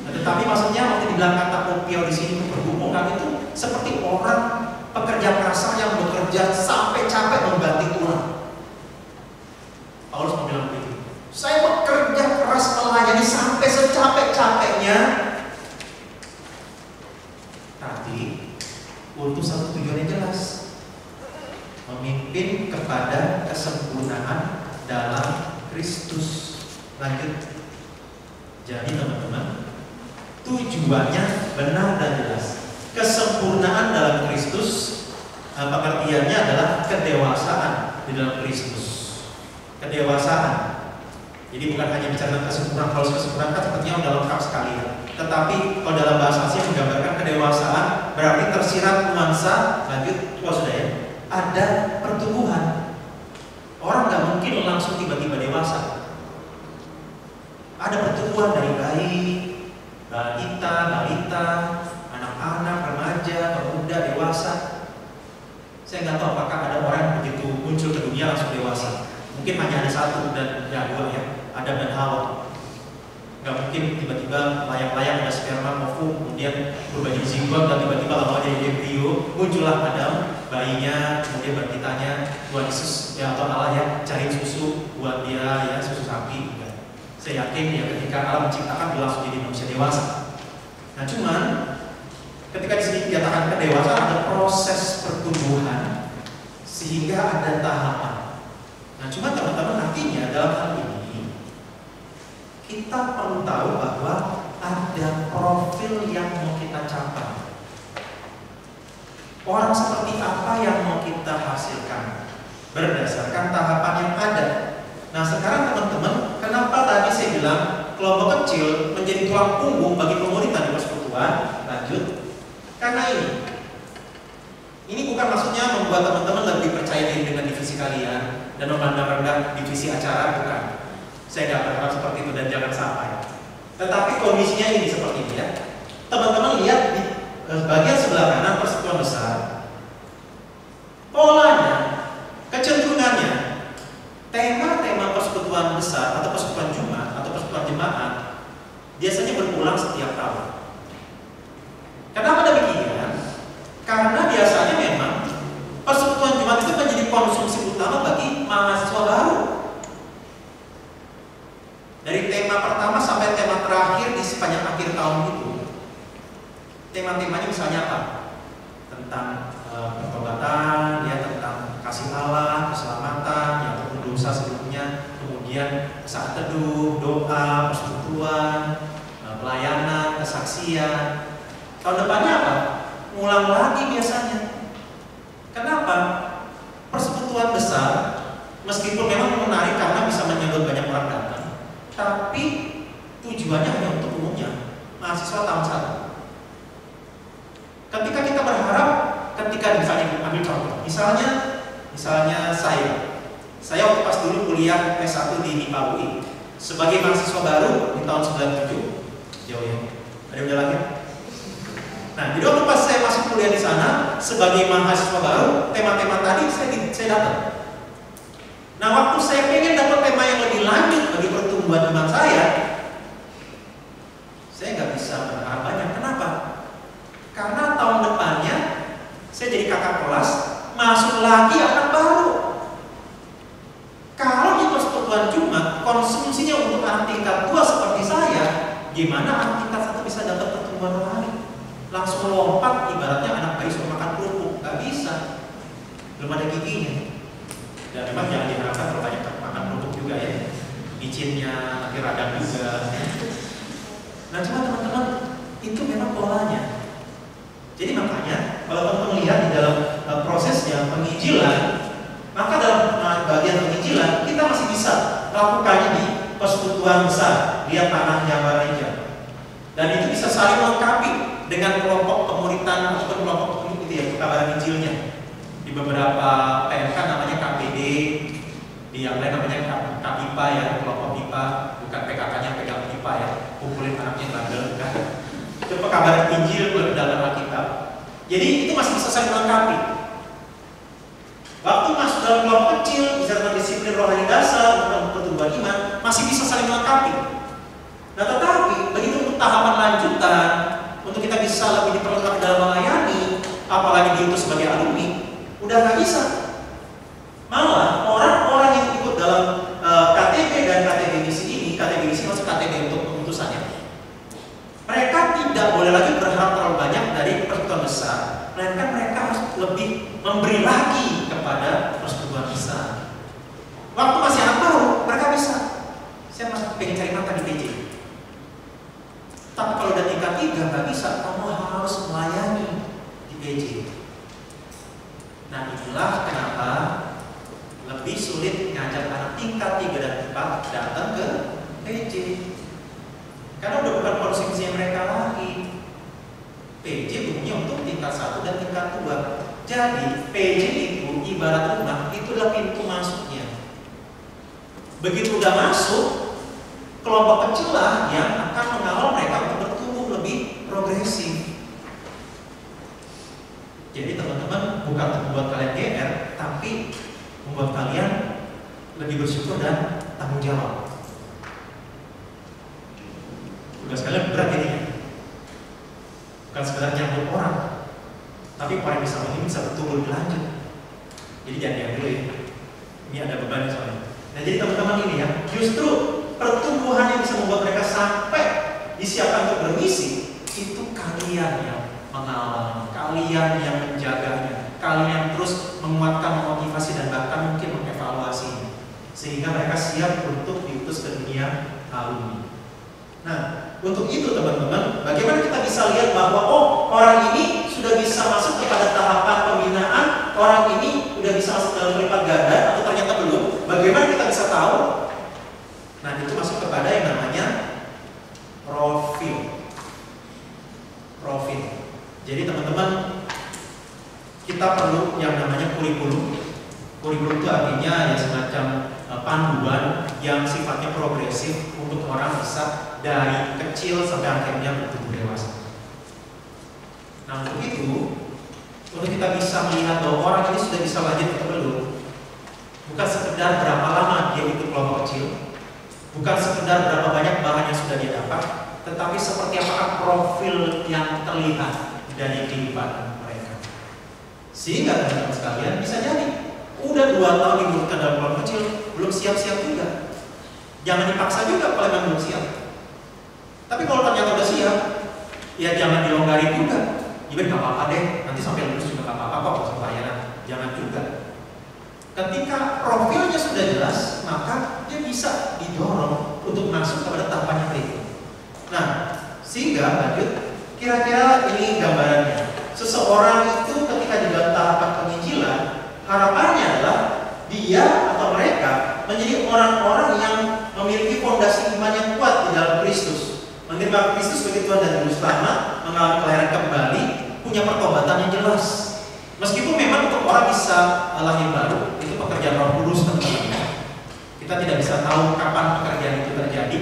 Nah, tetapi maksudnya waktu dibilang kata kopial di sini kupergumulkan itu seperti orang pekerja kasar yang bekerja sampai capek membanting tulang. Paulus mau bilang begitu. Saya bekerja keras melayani sampai secapek-capeknya. kepada kesempurnaan dalam Kristus. Lanjut. Jadi teman-teman, tujuannya benar dan jelas. Kesempurnaan dalam Kristus, pengertiannya adalah kedewasaan di dalam Kristus. Kedewasaan. Jadi bukan hanya bicara kesempurnaan. Kalau kesempurnaan kan sepertinya udah lengkap sekali ya. Tetapi kalau dalam bahasa Asia menggambarkan kedewasaan, berarti tersirat nuansa. Lanjut, sudah ya. Ada pertumbuhan. Orang nggak mungkin langsung tiba-tiba dewasa. Ada pertumbuhan dari bayi, balita, anak-anak, remaja, pemuda, dewasa. Saya nggak tahu apakah ada orang yang begitu muncul ke dunia langsung dewasa. Mungkin hanya ada satu dan dua ya, Adam dan Hawa. Nggak mungkin tiba-tiba layang-layang ada sperma ovum, kemudian berubah jadi zigot dan tiba-tiba lama jadi embrio, muncullah Adam, bayinya, kemudian balitanya, Tuhan Yesus ya atau Allah ya cari susu buat dia ya, susu sapi. Saya yakin ya ketika Allah menciptakan dia langsung jadi manusia dewasa. Nah cuman ketika di sini dikatakan kedewasaan ada proses pertumbuhan sehingga ada tahapan. Nah cuma teman-teman artinya dalam hal ini kita perlu tahu bahwa ada profil yang mau kita capai. Orang seperti apa yang mau kita hasilkan berdasarkan tahapan yang ada. Nah sekarang teman-teman, kenapa tadi saya bilang kelompok kecil menjadi tulang punggung bagi komunitas di persekutuan? Lanjut. Karena ini bukan maksudnya membuat teman-teman lebih percaya diri dengan divisi kalian dan memandang rendah divisi acara, bukan. Saya nggak berharap seperti itu dan jangan sampai. Tetapi kondisinya ini seperti ini ya. Teman-teman lihat di bagian sebelah kanan persekutuan besar. Polanya, kecenderungannya, tema-tema persekutuan besar atau persekutuan Jumat atau persekutuan jemaat biasanya berulang setiap tahun. Kenapa demikian? Karena biasanya memang persekutuan Jumat itu menjadi konsumsi utama bagi mahasiswa baru. Dari tema pertama sampai tema terakhir di sepanjang akhir tahun itu, tema-temanya misalnya apa? Tentang pertobatan, ya tentang kasih Allah, keselamatan, yang dosa sebelumnya, kemudian saat teduh, doa, persekutuan, pelayanan, kesaksian. Tahun depannya apa? Ngulang lagi biasanya. Kenapa? Persekutuan besar, meskipun memang menarik karena bisa menyambut banyak orang datang, tapi tujuannya hanya untuk umumnya, mahasiswa tahun 1. Ketika kita berharap, ketika misalnya ambil contoh, misalnya saya waktu pas dulu kuliah S1 di MIPA UI sebagai mahasiswa baru di tahun 97, jauh ya, ada yang udah lagi? Nah, jadi waktu pas saya masuk kuliah di sana sebagai mahasiswa baru, tema-tema tadi saya dapat. Nah, waktu saya pengen dapat tema yang lebih lanjut bagi pertumbuhan iman saya nggak bisa berharap banyak. Kenapa? Karena tahun depannya saya jadi kakak kelas, masuk lagi anak baru. Kalau di persekutuan Jumat konsumsinya untuk anak tingkat 2 seperti saya, gimana anak tingkat 1 bisa dapat pertumbuhan rohani? Langsung lompat, ibaratnya anak bayi suruh makan kerupuk, nggak bisa, belum ada giginya. Dan memang jangan diharapkan kalau banyak makan kerupuk juga ya, micinnya nanti radang juga. Nah cuma teman-teman, itu memang polanya. Jadi makanya kalau teman-teman lihat di dalam prosesnya penginjilan, maka dalam bagian penginjilan kita masih bisa lakukannya di persekutuan besar, lihat tanahnya gereja, dan itu bisa saling melengkapi dengan kelompok pemuritan atau kelompok itu ya, kabaran Injilnya. Di beberapa PMK namanya KPD, di yang lain namanya KPIPA ya, kelompok IPA, bukan PKK-nya pegang IPA ya, kumpulin anaknya bandel kan. Itu kabaran Injil dalam Alkitab. Jadi itu masih bisa saling melengkapi. Waktu masuk dalam kelompok kecil, bisa tentang disiplin rohani dasar, tentang pertumbuhan iman, masih bisa saling melengkapi. Nah tetapi begitu untuk tahapan lanjutan, untuk kita bisa lebih diperlengkapi dalam melayani, apalagi diutus sebagai alumni, udah nggak bisa. Malah orang-orang yang ikut dalam KTB dan KTB misi ini, KTB misi maksud KTB untuk pengutusannya, mereka tidak boleh lagi berharap terlalu banyak dari persekutuan besar, melainkan mereka harus lebih memberi lagi kepada persekutuan besar. bisa, kamu harus melayani di PJ. Nah, inilah kenapa lebih sulit ngajak anak tingkat 3 dan 4 datang ke PJ. Karena udah bukan konsumsi mereka lagi. PJ umumnya untuk tingkat 1 dan tingkat 2. Jadi PJ itu ibarat rumah, itu adalah pintu masuknya. Begitu udah masuk, kelompok kecil lah yang akan mengawal mereka untuk bertumbuh lebih progresif. Jadi teman-teman, bukan untuk membuat kalian GR, tapi membuat kalian lebih bersyukur dan tanggung jawab. Tugas kalian berat ini ya. Bukan sekedar nyambut orang, tapi orang bisa ini bisa bertumbuh lebih lanjut. Jadi jangan diam dulu ya. Ini ada beban soalnya. Nah, jadi teman-teman ini ya, justru pertumbuhan yang bisa membuat mereka sampai disiapkan untuk bermisi, itu kalian yang mengawal, kalian yang menjaganya, kalian yang terus menguatkan, memotivasi dan bahkan mungkin mengevaluasi, sehingga mereka siap untuk diutus ke dunia alumni. Nah, untuk itu teman-teman, bagaimana kita bisa lihat bahwa orang ini sudah bisa masuk kepada tahapan pembinaan, orang ini sudah bisa masuk dalam lipat ganda atau ternyata belum? Bagaimana kita bisa tahu? Nah, itu masuk kepada yang namanya profil. Jadi teman-teman, kita perlu yang namanya kurikulum. Kurikulum itu artinya ya semacam panduan yang sifatnya progresif untuk orang bisa dari kecil sampai akhirnya bertumbuh dewasa. Nah, untuk itu, untuk kita bisa melihat bahwa orang ini sudah bisa lanjut atau belum, bukan sekedar berapa lama dia ikut kelompok kecil, bukan sekedar berapa banyak bahan yang sudah dia dapat, tetapi seperti apakah profil yang terlihat dari kehidupan mereka. Sehingga teman-teman sekalian bisa jadi udah 2 tahun dibutuhkan dalam kelompok kecil, belum siap-siap juga. Jangan dipaksa juga kalau memang belum siap. Tapi kalau ternyata udah siap, ya jangan dilonggarin juga. Ibarat gak apa-apa deh, nanti sampai lulus juga gak apa-apa kok usah pelayanan. Jangan juga. Ketika profilnya sudah jelas, maka dia bisa didorong untuk masuk kepada tahapan yang berikut. Nah, sehingga lanjut, kira-kira ini gambarannya. Seseorang itu ketika di dalam tahapan penginjilan, harapannya adalah dia atau mereka menjadi orang-orang yang memiliki fondasi iman yang kuat di dalam Kristus, menerima Kristus sebagai Tuhan dan Juru Selamat, mengalami kelahiran kembali, punya pertobatan yang jelas. Meskipun memang untuk orang bisa lahir baru, itu pekerjaan Roh Kudus teman-teman. Kita tidak bisa tahu kapan pekerjaan itu terjadi,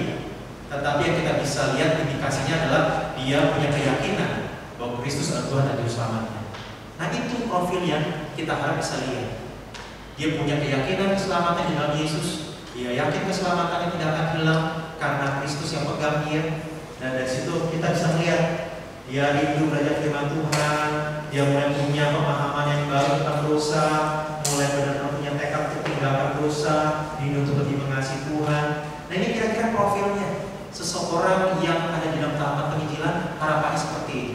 tetapi yang kita bisa lihat indikasinya adalah dia punya keyakinan bahwa Kristus adalah Tuhan dan Juru Selamatnya. Nah, itu profil yang kita harap bisa lihat. Dia punya keyakinan keselamatan di dalam Yesus. Dia yakin keselamatannya tidak akan hilang karena Kristus yang pegang dia. Dan dari situ kita bisa melihat dia rindu belajar firman Tuhan. Dia mulai punya pemahaman yang baru tentang dosa, mulai benar-benar punya tekad untuk tinggalkan dosa, rindu untuk lebih mengasihi Tuhan. Nah, ini kira-kira profilnya seseorang yang ada di dalam tahapan penginjilan, harapannya seperti ini.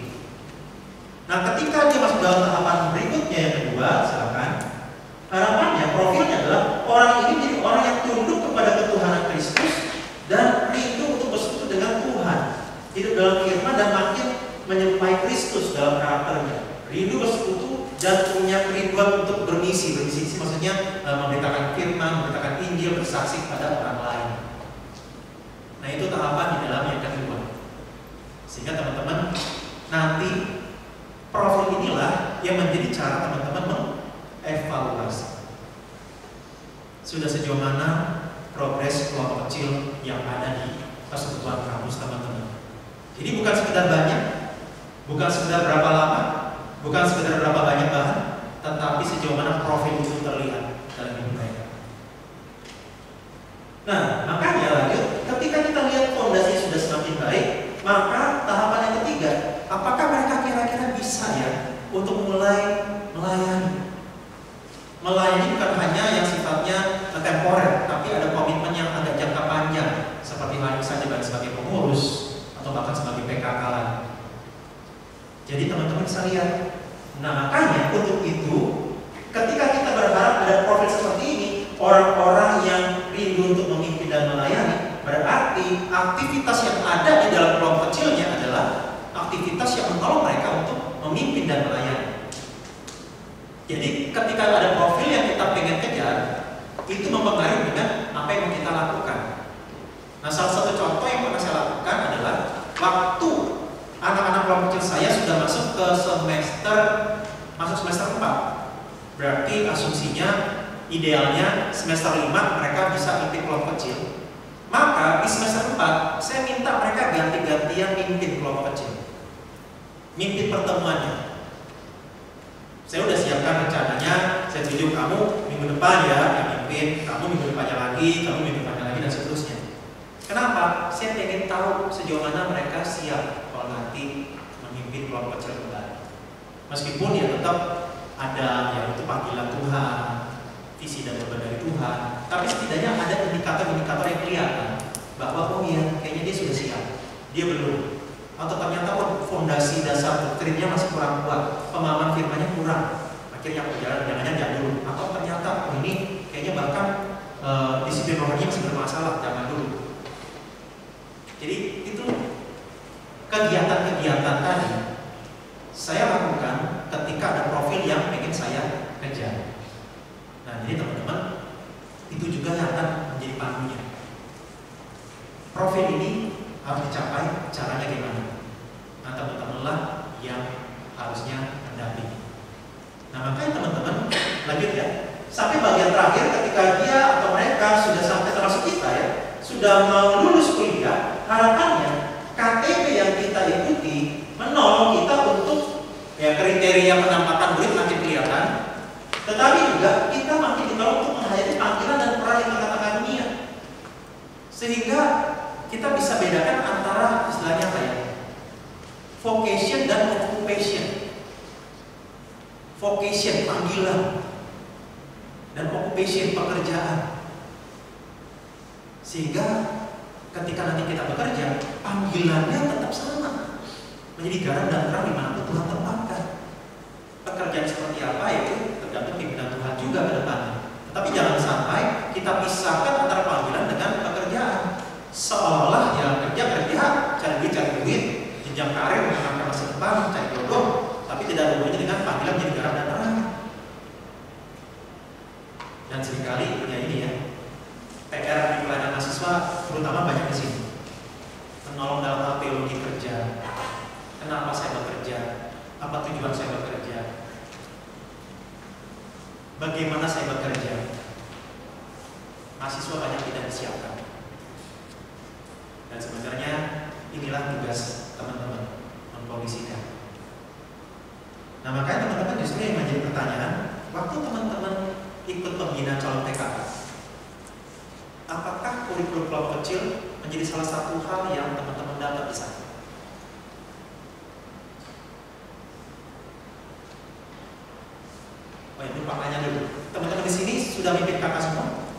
Nah, ketika dia masuk dalam tahapan berikutnya yang kedua, silakan. Harapannya, profilnya adalah orang ini jadi orang yang tunduk kepada ketuhanan Kristus dan rindu untuk bersekutu dengan Tuhan, hidup dalam firman dan makin menyerupai Kristus dalam karakternya. Rindu bersekutu dan punya kerinduan untuk bermisi. Bermisi maksudnya memberitakan firman, memberitakan Injil, bersaksi kepada orang lain. Nah, itu tahapan di dalam yang kedua. Sehingga teman-teman, nanti profil inilah yang menjadi cara teman-teman mengevaluasi sudah sejauh mana progres kelompok kecil yang ada di persekutuan kampus teman-teman. Jadi bukan sekedar banyak, bukan sekedar berapa lama, bukan sekedar berapa banyak bahan, tetapi sejauh mana profil itu terlihat dalam hidup mereka. Nah, makanya lanjut, ketika kita lihat fondasinya sudah semakin baik, maka tahapan yang ketiga, apakah mereka kira-kira bisa ya untuk mulai melayani? Melayani bukan hanya yang sifatnya temporer, tapi ada komitmen yang agak jangka panjang, seperti lain saja sebagai pengurus atau bahkan sebagai PKK. Jadi teman-teman bisa lihat. Nah, makanya untuk itu, ketika kita berharap ada profil seperti ini, orang-orang yang rindu untuk memimpin dan melayani, berarti aktivitas yang ada di dalam kelompok kecilnya adalah aktivitas yang menolong mereka untuk memimpin dan melayani. Jadi ketika ada profil yang kita pengen kejar, itu mempengaruhi dengan apa yang mau kita lakukan. Nah, salah satu contoh yang pernah saya lakukan adalah waktu anak-anak kelompok kecil saya sudah masuk semester 4. Berarti asumsinya idealnya semester 5 mereka bisa mimpin kelompok kecil. Maka di semester 4 saya minta mereka ganti-gantian mimpin kelompok kecil, mimpin pertemuannya. Saya udah siapkan rencananya, saya tunjuk kamu minggu depan ya yang mimpin, kamu minggu depannya lagi, kamu minggu depannya lagi, dan seterusnya. Kenapa? Saya ingin tahu sejauh mana mereka siap kalau nanti memimpin kelompok kecil kembali. Meskipun ya tetap ada ya itu panggilan Tuhan, visi dan beban dari Tuhan, tapi setidaknya ada indikator-indikator yang kelihatan bahwa oh iya kayaknya dia sudah siap, dia belum. Atau ternyata fondasi dasar doktrinnya masih kurang kuat, pemahaman firmannya kurang, akhirnya berjalan jangan dulu. Atau ternyata ini kayaknya bahkan disiplin rohaninya masih bermasalah, jangan dulu. Jadi itu kegiatan-kegiatan tadi saya lakukan ketika ada profil yang ingin saya kejar. Nah, jadi teman-teman itu juga yang akan menjadi pandunya. Profil ini harus dicapai, caranya gimana? Nah, teman-temanlah yang harusnya mendampingi. Nah, makanya teman-teman lanjut ya. Sampai bagian terakhir ketika dia atau mereka sudah sampai termasuk kita ya, sudah mau lulus kuliah, harapannya KTP yang kita ikuti menolong kita untuk ya kriteria penampakan murid makin kelihatan, tetapi juga kita makin ditolong untuk menghayati panggilan dan peran di tengah-tengah dunia, sehingga kita bisa bedakan antara istilahnya apa ya, vocation dan occupation. Vocation panggilan dan occupation pekerjaan, sehingga ketika nanti kita bekerja panggilannya tetap sama, menjadi garam dan terang dimanapun Tuhan tempatkan. Pekerjaan seperti apa itu tergantung pimpinan Tuhan juga ke depannya. Tetapi jangan sampai kita pisahkan antara panggilan dengan pekerjaan, seolah-olah ya kerja cari duit, jenjang karir, menangkan masa depan, cari jodoh, tapi tidak ada hubungannya dengan panggilan menjadi garam dan terang. Dan seringkali ya ini ya, PR di pelayanan mahasiswa terutama banyak di sini. Menolong dalam hal teologi kerja. Kenapa saya bekerja? Apa tujuan saya bekerja? Bagaimana saya bekerja? Mahasiswa banyak tidak disiapkan. Dan sebenarnya inilah tugas teman-teman mengkondisikan. Nah, makanya teman-teman justru yang menjadi pertanyaan, waktu teman-teman ikut pembina calon PKK, apakah kurikulum kelompok kecil menjadi salah satu hal yang teman-teman dapat di sana? Oh ya, lupa tanya dulu. Teman-teman di sini sudah mimpin kakak semua?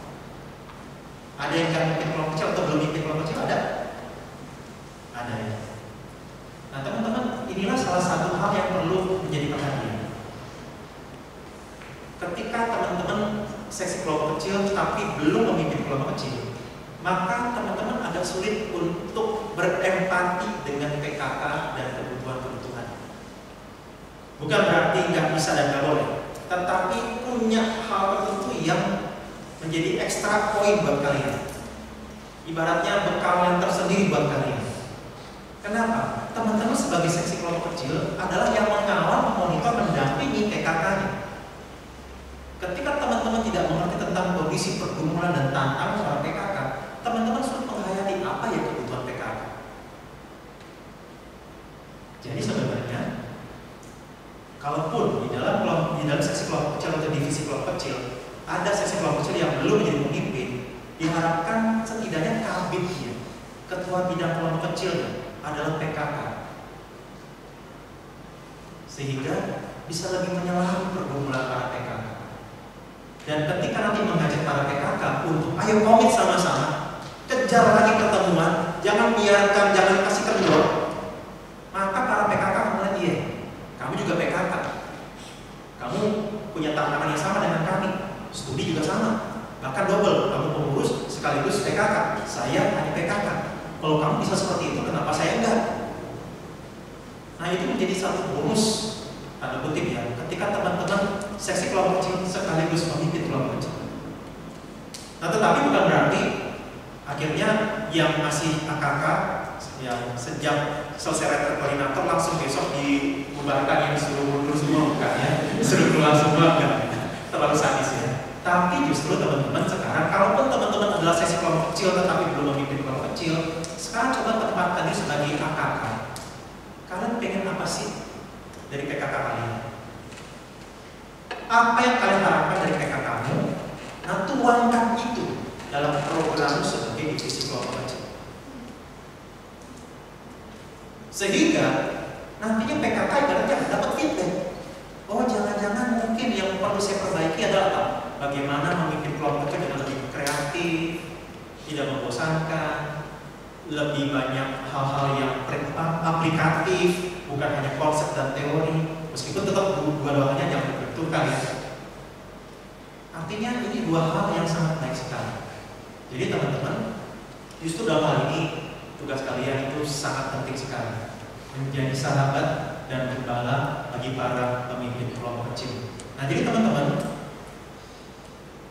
Ada yang kan mimpin kelompok kecil atau belum mimpin kelompok kecil? Ada? Ada ya. Nah, teman-teman, inilah salah satu hal yang perlu menjadi perhatian. Ketika teman-teman seksi kelompok kecil tapi belum memimpin kelompok kecil, maka teman-teman agak sulit untuk berempati dengan PKK dan kebutuhan-kebutuhan. Bukan berarti nggak bisa dan nggak boleh, tetapi punya hal tertentu yang menjadi ekstra poin buat kalian. Ibaratnya bekal yang tersendiri buat kalian. Kenapa? Teman-teman sebagai seksi kelompok kecil adalah yang mengawal, memonitor, mendampingi PKK-nya. Ketika teman-teman tidak mengerti tentang kondisi pergumulan dan tantangan soal PKK, teman-teman sulit menghayati apa ya kebutuhan PKK. Jadi sebenarnya, kalaupun di dalam seksi kelompok kecil atau divisi kelompok kecil ada seksi kelompok kecil yang belum menjadi pemimpin, diharapkan setidaknya kabitnya, ketua bidang kelompok kecilnya adalah PKK, sehingga bisa lebih menyelami pergumulan para PKK. Dan ketika nanti mengajak para PKK untuk ayo komit sama-sama, kejar lagi pertemuan, jangan biarkan, jangan kasih kendor, maka para PKK akan melihat dia, kamu juga PKK, kamu punya tantangan yang sama dengan kami, studi juga sama, bahkan double, kamu pengurus sekaligus PKK, saya hanya PKK. Kalau kamu bisa seperti itu, kenapa saya enggak? menjadi satu bonus, tanda kutip ya, ketika teman-teman seksi kelompok kecil sekaligus memimpin kelompok kecil. Nah, tetapi bukan berarti akhirnya yang masih AKK yang sejak selesai retret koordinator langsung besok dibubarkan, yang disuruh mundur semua, bukan ya, disuruh keluar semua, enggak, terlalu sadis ya. Tapi justru teman-teman sekarang, kalaupun teman-teman adalah seksi kelompok kecil tetapi belum memimpin kelompok kecil, sekarang coba tempatkan diri sebagai AKK. Kalian pengen apa sih dari PKK kalian? Apa yang kalian harapkan dari PKK kamu? Nah, tuangkan itu dalam program sebagai divisi kelompok kecil. Sehingga nantinya PKK ibaratnya dapat feedback. Oh, jangan-jangan mungkin yang perlu saya perbaiki adalah apa? Bagaimana memimpin kelompok kecil dengan lebih kreatif, tidak membosankan, lebih banyak hal-hal yang aplikatif, bukan hanya konsep dan teori. Meskipun tetap dua-duanya yang dibenturkan ya. Artinya ini dua hal yang sangat baik sekali. Jadi teman-teman, justru dalam hal ini tugas kalian itu sangat penting sekali, menjadi sahabat dan gembala bagi para pemimpin kelompok kecil. Nah, jadi teman-teman,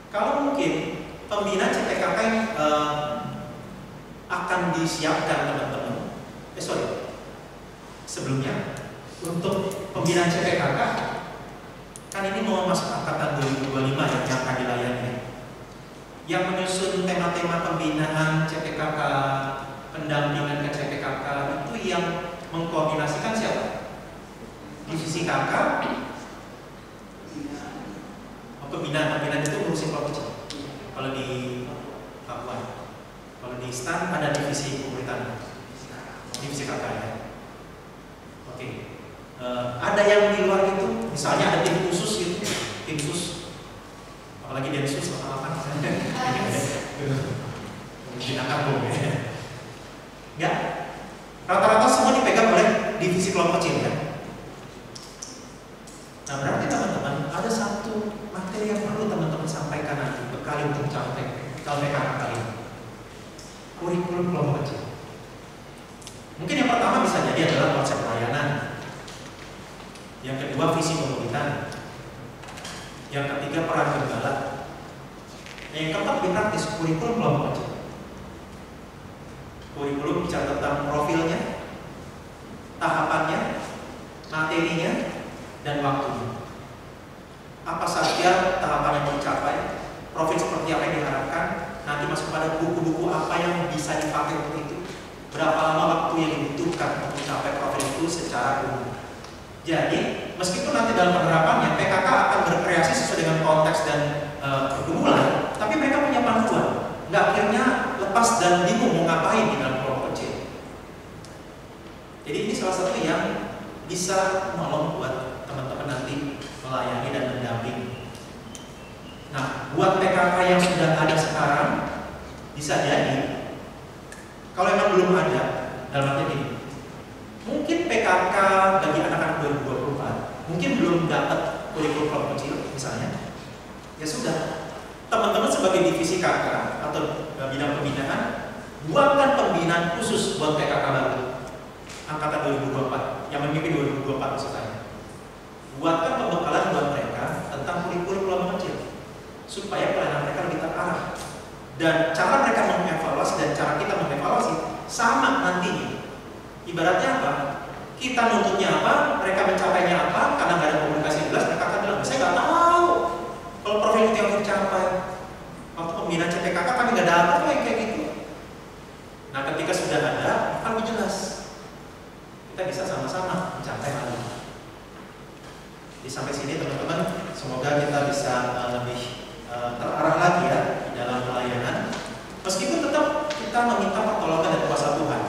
kalau mungkin pembinaan CPKK akan disiapkan teman-teman. Sebelumnya untuk pembinaan CPKK kan ini mau masuk angkatan 2025 yang akan dilayani. Yang menyusun tema-tema pembinaan CPKK, pendampingan ke CPKK itu yang mengkoordinasikan siapa? Divisi KK. Pembinaan itu ngurusin kelompok kecil. Kalau di Papua, kalau di STAN ada divisi pemerintahan, divisi KK ya. Oke. Ada yang di luar itu, misalnya ada tim khusus gitu, tim khusus, apalagi dia khusus apa misalnya, mungkin akan ya. Ya, rata-rata semua dipegang oleh divisi kelompok kecil ya. Nah, berarti teman-teman ada satu materi yang perlu teman-teman sampaikan nanti bekal untuk capai kalau PKK kalian. Kurikulum kelompok kecil. Mungkin yang pertama bisa jadi adalah konsep pelayanan. Yang kedua visi pemerintahan. Yang ketiga peran gembala. Yang keempat lebih praktis, kurikulum kelompok kecil. Kurikulum bicara tentang profilnya, tahapannya, materinya, dan waktunya. Apa saja tahapan yang mau dicapai, profil seperti apa yang diharapkan, nanti masuk pada buku-buku apa yang bisa dipakai untuk itu, berapa lama waktu yang dibutuhkan untuk mencapai profil itu secara umum. Jadi, meskipun nanti dalam penerapannya PKK akan berkreasi sesuai dengan konteks dan pergumulan, tapi mereka punya panduan. Nggak akhirnya lepas dan bingung mau ngapain di dalam kelompok kecil. Jadi ini salah satu yang bisa menolong buat teman-teman nanti melayani dan mendampingi. Nah, buat PKK yang sudah ada sekarang, bisa jadi kalau memang belum ada, dalam arti ini, mungkin PKK bagi anak-anak 2024 mungkin belum dapat kurikulum kelompok kecil misalnya. Ya sudah, teman-teman sebagai divisi KK atau bidang pembinaan, buatkan pembinaan khusus buat PKK baru angkatan 2024 yang memimpin 2024 maksud saya. Buatkan pembekalan buat mereka tentang kurikulum kelompok kecil supaya pelayanan mereka lebih terarah. Dan cara mereka mengevaluasi dan cara kita mengevaluasi sama nantinya. Ibaratnya apa? Kita nuntutnya apa, mereka mencapainya apa, karena nggak ada komunikasi jelas, mereka akan bilang, saya nggak tahu kalau profil itu yang dicapai. Waktu pembinaan CPKK kami nggak dapat kok yang kayak gitu. Nah, ketika sudah ada, akan lebih jelas. Kita bisa sama-sama mencapai hal ini. Jadi sampai sini teman-teman, semoga kita bisa lebih terarah lagi ya di dalam pelayanan. Meskipun tetap kita meminta pertolongan dan kuasa Tuhan.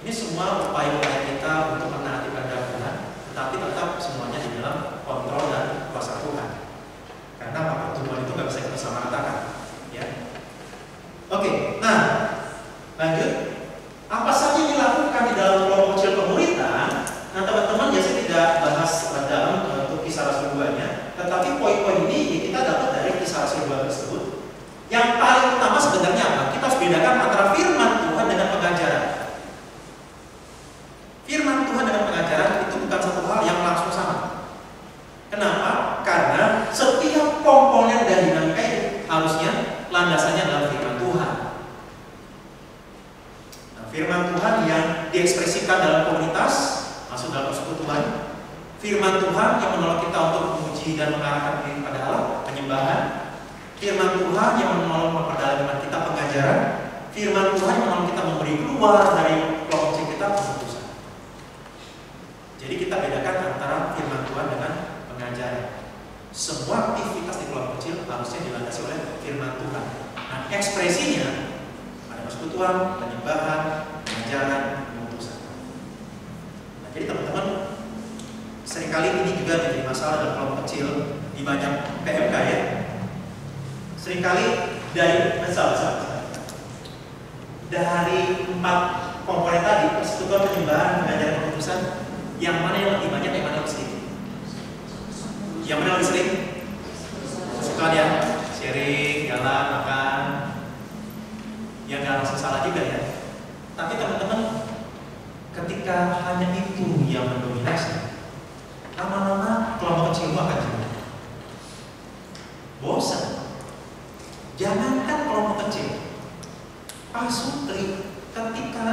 Ini semua upaya-upaya kita untuk menaati kehendak Tuhan, tetapi tetap semuanya di dalam kontrol dan kuasa Tuhan. Karena apa? Tuhan itu nggak bisa kita samaratakan, ya. Oke, nah lanjut. Apa saja yang dilakukan di dalam kelompok kecil pemuritan? Nah, teman-teman biasanya tidak bahas dalam untuk kisah Rasul 2-nya, tetapi poin-poin ini kita dapat dari kisah Rasul 2 tersebut. Yang paling utama sebenarnya apa? Kita harus bedakan antara firman Tuhan dengan pengajaran. Firman Tuhan dengan pengajaran itu bukan satu Firman Tuhan yang menolong kita untuk memuji dan mengarahkan diri pada Allah, penyembahan. Firman Tuhan yang menolong memperdalam iman kita, pengajaran. Firman Tuhan yang menolong kita memberi keluar dari kelompok kecil kita, pemutusan. Jadi kita bedakan antara firman Tuhan dengan pengajaran. Semua aktivitas di kelompok kecil harusnya dilandasi oleh firman Tuhan. Nah, ekspresinya ada persekutuan, penyembahan, pengajaran, pemutusan. Nah, jadi teman-teman, seringkali ini juga menjadi masalah dalam kelompok kecil di banyak PMK ya. Seringkali dari dari 4 komponen tadi, persekutuan, penyembahan, pengajaran, pemutusan, yang mana yang lebih banyak, yang mana lebih sedikit? Yang mana lebih sering? Persekutuan ya, sharing, jalan, makan. Ya nggak langsung salah juga ya. Tapi teman-teman, ketika hanya itu yang mendominasi, lama-lama kelompok kecil itu akan jenuh, bosan. Jangankan kelompok kecil, pasutri ketika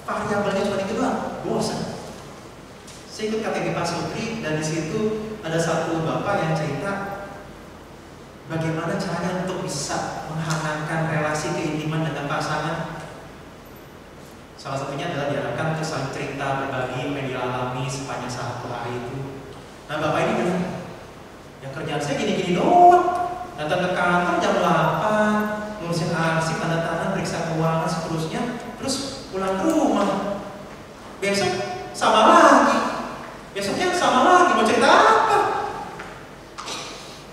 variabelnya cuma itu doang, bosan. Saya ikut KTB pasutri dan di situ ada satu bapak yang cerita bagaimana caranya untuk bisa menghangatkan relasi keintiman dengan pasangan. Salah satunya adalah diarahkan untuk saling cerita, berbagi apa yang dialami sepanjang 1 hari itu. Nah, bapak ini bilang, ya kerjaan saya gini-gini doang. Datang ke kantor jam 8, ngurusin arsip, tanda tangan, periksa keuangan, seterusnya, terus pulang ke rumah. Besok sama lagi, besoknya sama lagi, mau cerita apa?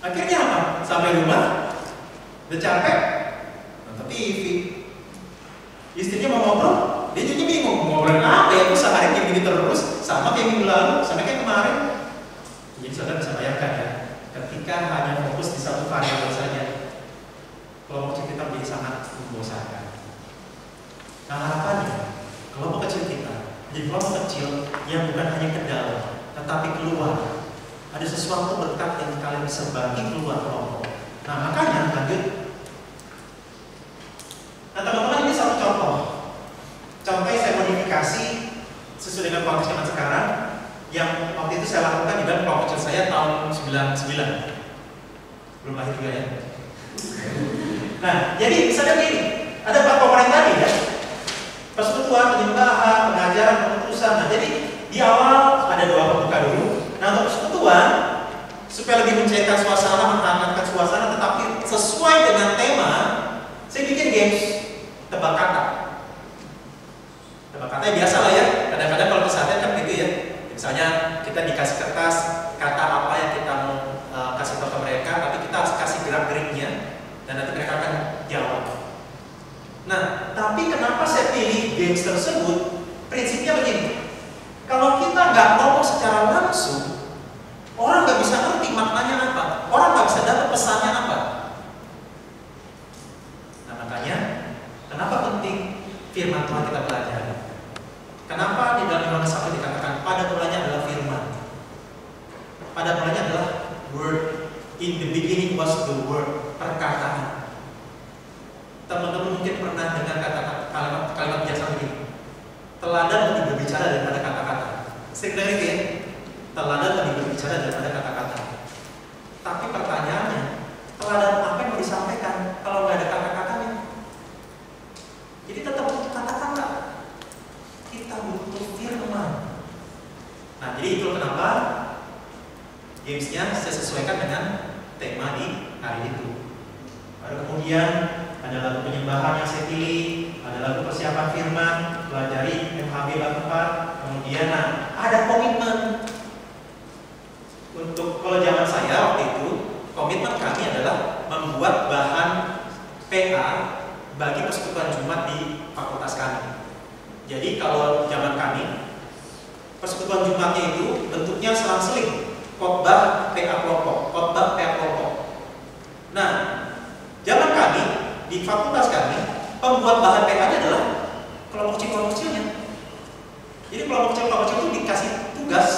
Akhirnya apa? Sampai rumah, udah capek, nonton TV. Istrinya mau ngobrol, dia jadi bingung, mau ngobrolin apa ya? Terus sehari kayak gini terus, sama kayak minggu lalu, sama kayak kemarin. Jadi saudara bisa bayangkan ya, ketika hanya fokus di satu variabel saja, kelompok kecil kita menjadi sangat membosankan. Nah, harapannya kelompok kecil kita menjadi kelompok kecil yang bukan hanya ke dalam, tetapi keluar. Ada sesuatu berkat yang kalian bisa bagi keluar kelompok. Nah, makanya lanjut. Nah, teman-teman, ini satu contoh. Contohnya saya modifikasi sesuai dengan konteks zaman sekarang. Yang waktu itu saya lakukan di dalam kelompok kecil saya tahun 99. Belum lahir juga ya. Nah, jadi misalnya gini, ada 4 komponen tadi ya. Persekutuan, penyembahan, pengajaran, pemutusan. Nah, jadi di awal ada 2 pembuka dulu. Nah, untuk persekutuan, supaya lebih mencairkan suasana, menghangatkan suasana, tetapi sesuai dengan tema, saya bikin games tebak kata. Tebak katanya biasa lah ya. Kadang-kadang kalau pesantren kan gitu ya. Misalnya kita dikasih kertas kata apa yang kita mau kasih tahu ke mereka, tapi kita harus kasih gerak-geriknya dan nanti mereka akan jawab. Nah, tapi kenapa saya pilih games tersebut? Prinsipnya begini, kalau kita nggak ngomong secara langsung, orang nggak bisa ngerti maknanya apa, orang nggak bisa dapat pesannya apa. Nah, makanya kenapa penting firman Tuhan kita pelajari? Kenapa di dalam Yohanes 1 dikatakan pada mulanya adalah firman? Pada mulanya adalah word. In the beginning was the word, perkataan. Teman-teman mungkin pernah dengar kalimat biasa begini. Teladan lebih berbicara daripada kata-kata. Sering dengar itu ya? Teladan lebih berbicara daripada kata-kata. Tapi pertanyaannya, teladan apa yang mau disampaikan kalau nggak ada kata-katanya? Jadi tetap butuh kata-kata. Kita butuh firman. Nah, jadi itu kenapa gamesnya saya sesuaikan dengan tema di hari itu. Lalu kemudian ada lagu penyembahan yang saya pilih, ada lagu persiapan firman, pelajari MHB bab 4, kemudian ada komitmen. Untuk kalau zaman saya waktu itu, komitmen kami adalah membuat bahan PA bagi persekutuan Jumat di fakultas kami. Jadi kalau zaman kami, persekutuan Jumatnya itu bentuknya selang-seling, khotbah PA kelompok, khotbah PA kelompok. Nah, zaman kami di fakultas kami, pembuat bahan PA-nya adalah kelompok kecilnya. Jadi kelompok kecil itu dikasih tugas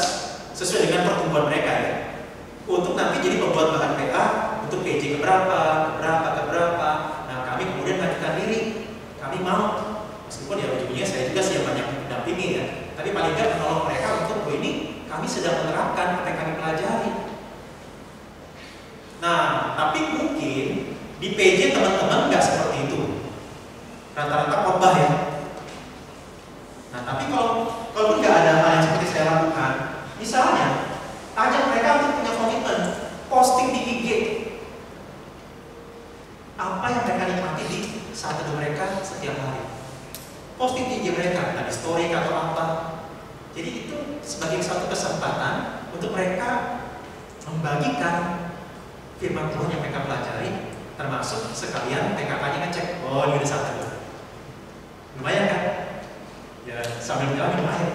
sesuai dengan pertumbuhan mereka ya, untuk nanti jadi pembuat bahan PA untuk PJ keberapa. Nah, kami kemudian mengajukan diri, kami mau. Meskipun ya ujungnya saya juga sih yang banyak mendampingi ya, tapi paling nggak menolong mereka untuk ini kami sedang menerapkan apa yang kami pelajari. Nah, tapi mungkin di PJ teman-teman nggak seperti itu. Rata-rata khotbah ya. Nah, tapi kalaupun nggak ada hal yang seperti saya lakukan, misalnya ajak mereka untuk punya komitmen, posting di IG apa yang mereka nikmati di saat teduh mereka setiap hari. Posting di IG mereka, tadi story atau apa. Jadi itu sebagai satu kesempatan untuk mereka membagikan firman Tuhan yang mereka pelajari, termasuk sekalian PKK-nya ngecek, oh ini udah satu. Lumayan kan? Ya sambil jalan minum air.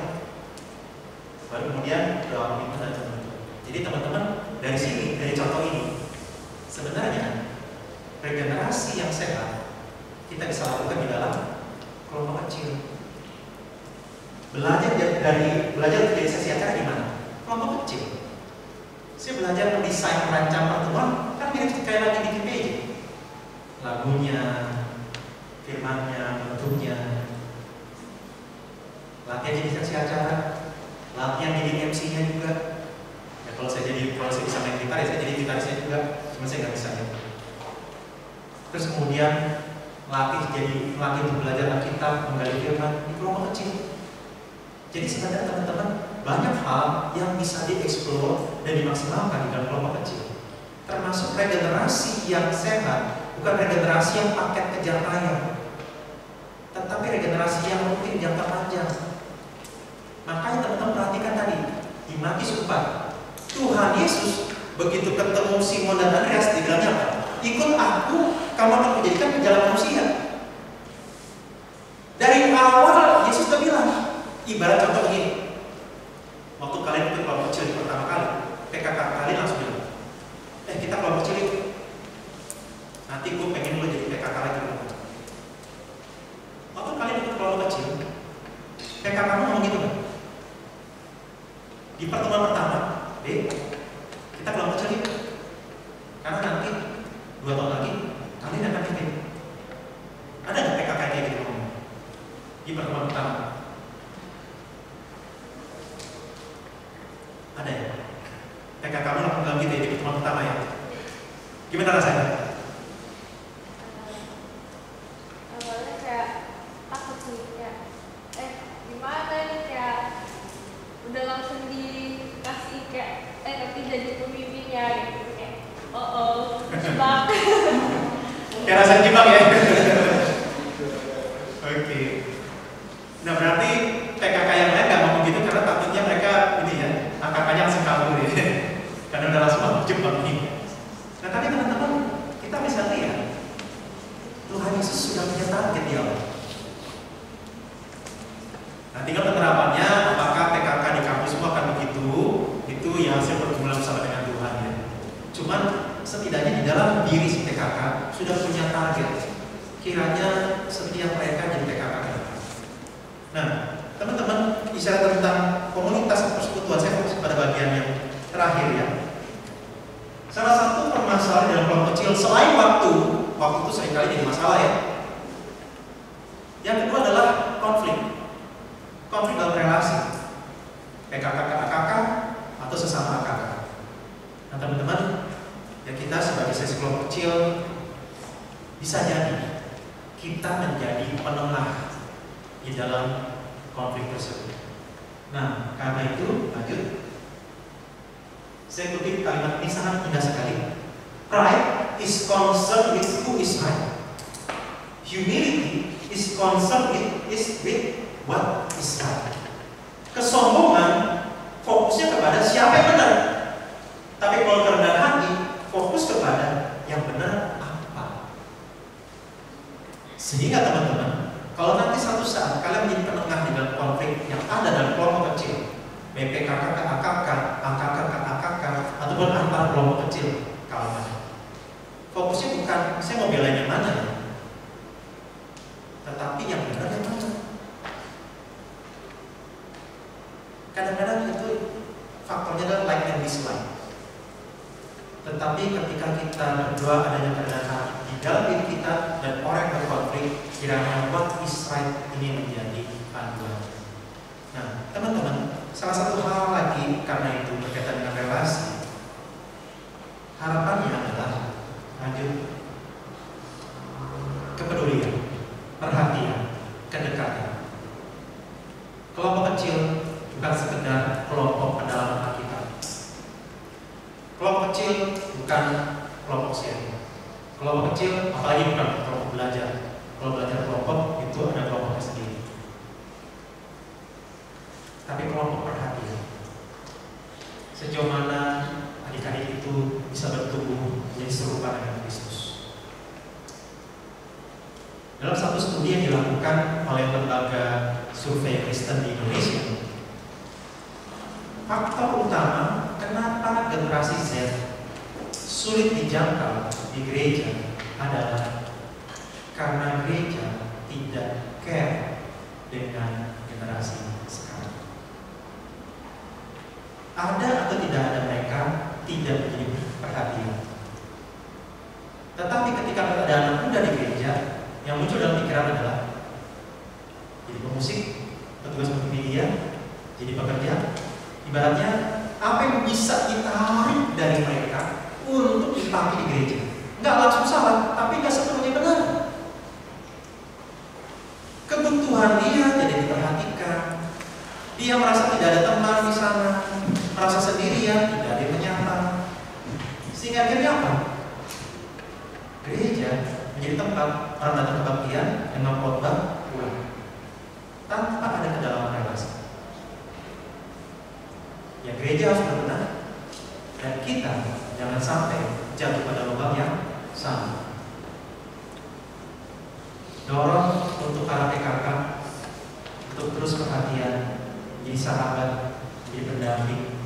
Baru kemudian doa komitmen dan teman-teman. Jadi teman-teman dari sini, dari contoh ini, sebenarnya regenerasi yang sehat kita bisa lakukan di dalam kelompok kecil. Belajar untuk jadi sesi acara di mana? Kelompok kecil. Saya belajar mendesain, merancang pertemuan, kan mirip kayak lagi bikin PJ. Lagunya, firmannya, bentuknya. Latihan jadi sesi acara, latihan jadi MC-nya juga. Ya kalau saya bisa main gitar, ya saya jadi gitarisnya juga. Cuma saya nggak bisa ya. Terus kemudian latih untuk belajar Alkitab, menggali firman di kelompok kecil. Jadi sebenarnya teman-teman banyak hal yang bisa dieksplor dan dimaksimalkan di dalam kelompok kecil. Termasuk regenerasi yang sehat, bukan regenerasi yang paket kejar tayang, tetapi regenerasi yang mungkin jangka panjang. Makanya teman-teman perhatikan tadi di Matius 4, Tuhan Yesus begitu ketemu Simon dan Andreas, dibilangnya apa? Ikut aku, kamu akan menjadikan penjala manusia. Dari awal Yesus sudah bilang, ibarat contoh begini, waktu kalian ikut kelompok kecil pertama kali, PKK kalian langsung bilang, kita kelompok kecil yuk. Nanti gue pengen lo jadi PKK lagi. Waktu kalian ikut kelompok kecil, PKK kamu ngomong gitu kan? Di pertemuan pertama, kita kelompok kecil yuk. Karena nanti 2 tahun lagi kalian akan pimpin. Ada nggak PKK kayak gitu ngomong? Di pertemuan pertama ada ya? PKK kamu lakukan dalam gitu ya di pertemuan pertama ya? Gimana rasanya? Awalnya kayak takut sih, kayak gimana nih, kayak udah langsung dikasih kayak nanti jadi pemimpinnya gitu, kayak jebak. Kayak rasa jebak ya? Oke. Nah berarti PKK yang lain nggak ngomong gitu karena takutnya mereka ini ya, angkatannya langsung kabur ya. Karena udah langsung jebak nih. Nah tapi teman-teman, kita bisa lihat Tuhan Yesus sudah punya target di awal. Nah tinggal penerapannya, apakah PKK di kampus semua akan begitu? Itu ya hasil pergumulan bersama dengan Tuhan ya. Cuman setidaknya di dalam diri si PKK sudah punya target. Kiranya setiap mereka jadi PKK. Nah teman-teman, bicara tentang komunitas persekutuan, saya fokus pada bagian yang terakhir ya. Salah satu permasalahan dalam kelompok kecil selain waktu itu seringkali jadi masalah ya. Yang kedua adalah konflik dalam relasi PKK AKK atau sesama AKK. Nah teman-teman, ya kita sebagai sesi kelompok kecil bisa jadi kita menjadi penengah di dalam konflik tersebut. Nah karena itu lanjut. Saya kutip kalimat ini sangat indah sekali. Pride is concerned with who is right. Humility is concerned with what is right. Kesombongan fokusnya kepada siapa yang benar. Tapi kalau kerendahan hati fokus kepada yang benar apa. Sehingga teman-teman, kalau nanti satu saat kalian menjadi penengah di dalam konflik yang ada dalam kelompok kecil, BPKK ke AKK, AKK ke AKK, ataupun antar kelompok kecil kawan. Fokusnya bukan saya mau belain yang mana ya, tetapi yang benar yang mana. Kadang-kadang itu faktornya adalah like and dislike. Tetapi ketika kita berdoa adanya kerendahan di dalam diri kita dan orang yang berkonflik, kiranya what is right ini menjadi panduan. Nah teman-teman, salah satu hal lagi karena itu berkaitan dengan relasi, harapannya adalah lanjut kepedulian, perhatian, kedekatan. Kelompok kecil bukan sekedar kelompok pendalaman Alkitab. Kelompok kecil bukan kelompok sharing. Kelompok kecil apalagi bukan kelompok belajar. Kalau belajar kelompok itu ada kelompoknya sendiri. Tapi kelompok perhatian. Sejauh mana adik-adik itu bisa bertumbuh menjadi serupa dengan Kristus. Dalam satu studi yang dilakukan oleh lembaga survei Kristen di Indonesia, faktor utama kenapa generasi Z sulit dijangkau di gereja adalah karena gereja tidak care dengan generasi sekarang. Ada atau tidak ada mereka tidak menjadi perhatian. Tetapi ketika ada anak muda di gereja, yang muncul dalam pikiran adalah jadi pemusik, petugas multimedia, jadi pekerja. Ibaratnya apa yang bisa ditarik dari mereka untuk dipakai di gereja. Nggak langsung salah, tapi nggak sepenuhnya benar. Kebutuhan dia jadi diperhatikan. Dia merasa tidak ada teman di sana, merasa sendirian, tidak ada yang menyapa. Sehingga akhirnya apa? Gereja menjadi tempat orang datang kebaktian dengan khotbah pulang tanpa ada kedalaman relasi. Ya, gereja harus benar dan kita jangan sampai jatuh pada lubang yang sama. Dorong untuk para PKK untuk terus perhatian, jadi sahabat, jadi pendamping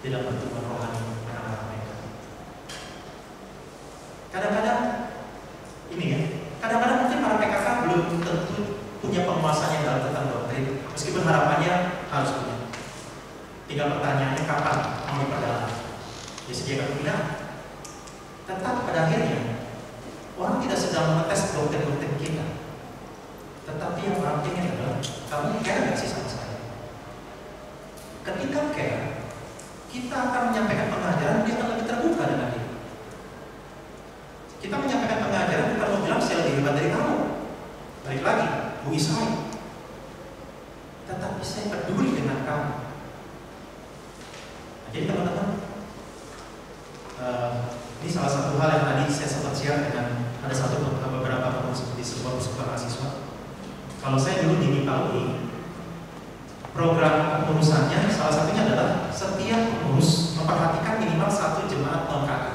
dalam pertumbuhan rohani anak-anak mereka. Kadang-kadang ini ya, kadang-kadang mungkin para PKK belum tentu punya penguasaan yang dalam tentang doktrin, meskipun harapannya harus punya. Tinggal pertanyaannya kapan mau diperdalam, disediakan pembinaan. Tetap pada akhirnya orang tidak sedang mengetes doktrin-doktrin kita, tetapi yang orang ingin adalah kamu care nggak sih sama saya? Ketika care, kita akan menyampaikan pengajaran, dia akan lebih terbuka dengan dia. Kita menyampaikan pengajaran bukan mau bilang saya lebih hebat dari kamu. Balik lagi, who is I? Tetapi saya peduli dengan kamu. Nah, jadi teman-teman, ini salah satu hal yang tadi saya sempat share dengan ada beberapa pengurus di sebuah pusat mahasiswa. Kalau saya dulu di MIPA UI, program pengurusannya salah satunya adalah setiap pengurus memperhatikan minimal 1 jemaat non-KK.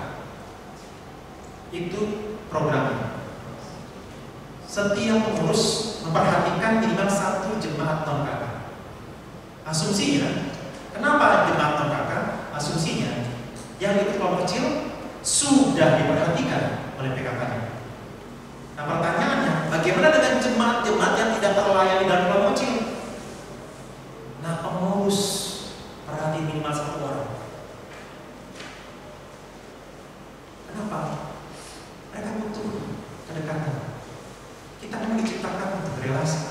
Itu programnya. Setiap pengurus memperhatikan minimal 1 jemaat non-KK. Asumsinya, kenapa jemaat non-KK? Asumsinya, yang itu kelompok kecil sudah diperhatikan oleh PKK-nya. Nah, pertanyaannya, bagaimana dengan jemaat-jemaat yang tidak terlayani dalam kelompok kecil? Nah, pengurus perhati minimal 1 orang. Kenapa? Mereka butuh kedekatan. Kita memang diciptakan untuk berrelasi.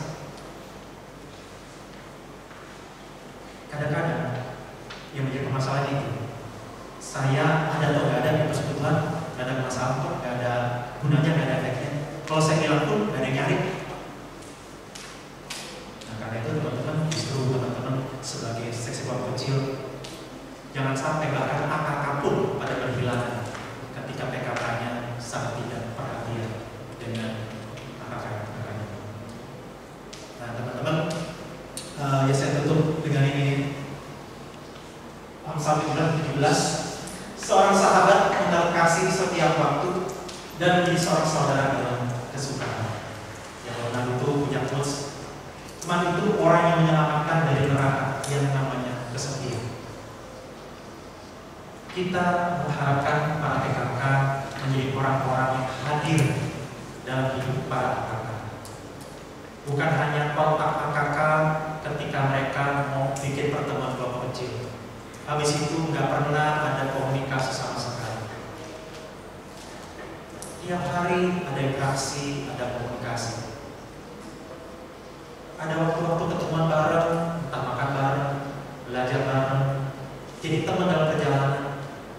Kadang-kadang yang menjadi permasalahan itu, saya ada atau nggak ada di persekutuan, nggak ada masalah kok, nggak ada gunanya, nggak ada efeknya. Kalau saya hilang pun nggak ada yang nyari. Nah, karena itu teman-teman, justru teman-teman sebagai seksi kelompok kecil, jangan sampai bahkan AKK pun pada berhilangan ketika PKK-nya sangat tidak perhatian dengan AKK-nya. Nah, teman-teman, ya saya tutup dengan ini. Amsal 17, seorang sahabat menaruh kasih setiap waktu dan menjadi seorang saudara dalam kesukaan. Yang benar itu punya quotes. Teman itu orang yang menyelamatkan dari neraka yang namanya kesepian. Kita mengharapkan para PKK menjadi orang-orang yang hadir dalam hidup para PKK. Bukan hanya kontak PKK ketika mereka mau bikin pertemuan kelompok kecil. Habis itu nggak pernah ada komunikasi sama sekali. Tiap hari ada interaksi, ada komunikasi. Ada waktu-waktu ketemuan bareng, entah makan bareng, belajar belajar bareng, jadi teman dalam perjalanan,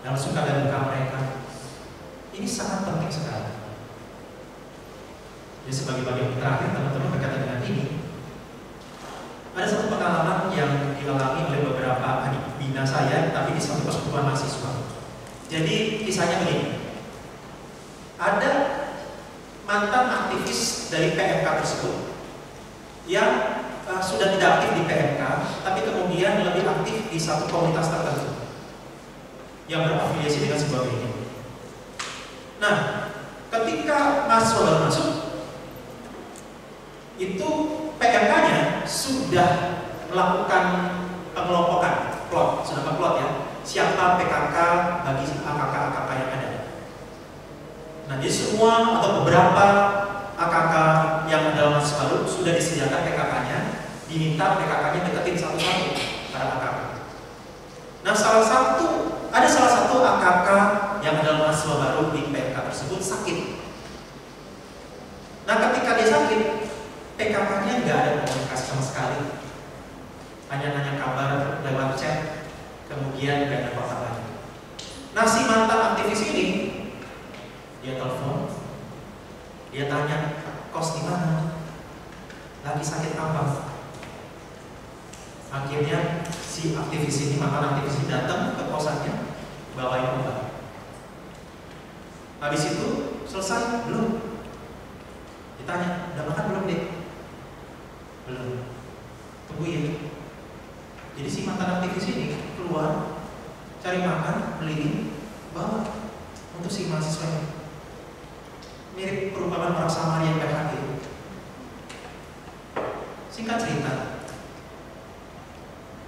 dalam suka dan duka mereka. Ini sangat penting sekali. Jadi sebagai bagian terakhir teman-teman berkaitan dengan ini, ada satu pengalaman yang dialami oleh beberapa adik bina saya, tapi di satu persekutuan mahasiswa. Jadi kisahnya begini, ada mantan aktivis dari PMK tersebut yang sudah tidak aktif di PMK, tapi kemudian lebih aktif di satu komunitas tertentu yang berafiliasi dengan sebuah gereja. Nah, ketika mahasiswa baru masuk, itu PMK-nya sudah melakukan pengelompokan, sudah ngeplot ya, siapa PKK bagi AKK-AKK yang ada. Nah, jadi semua atau beberapa AKK yang dalam mahasiswa baru sudah disediakan PKK-nya, diminta PKK-nya deketin satu-satu para AKK. Nah, ada salah satu AKK yang dalam mahasiswa baru di PMK tersebut sakit. Nah, ketika dia sakit, PKK-nya nggak ada komunikasi sama sekali, hanya nanya kabar lewat chat, kemudian nggak ada kontak lagi. Nah, si mantan aktivis ini, dia telepon, dia tanya, kos di mana, lagi sakit apa. Akhirnya si aktivis ini, mantan aktivis ini datang ke kosannya, bawain obat. Habis itu selesai belum? Ditanya, udah makan belum deh? Belum. Tungguin. Jadi si mantan aktivis ini keluar, cari makan, beliin, bawa untuk si mahasiswa. Mirip perumpamaan orang Samaria yang PHK. Singkat cerita,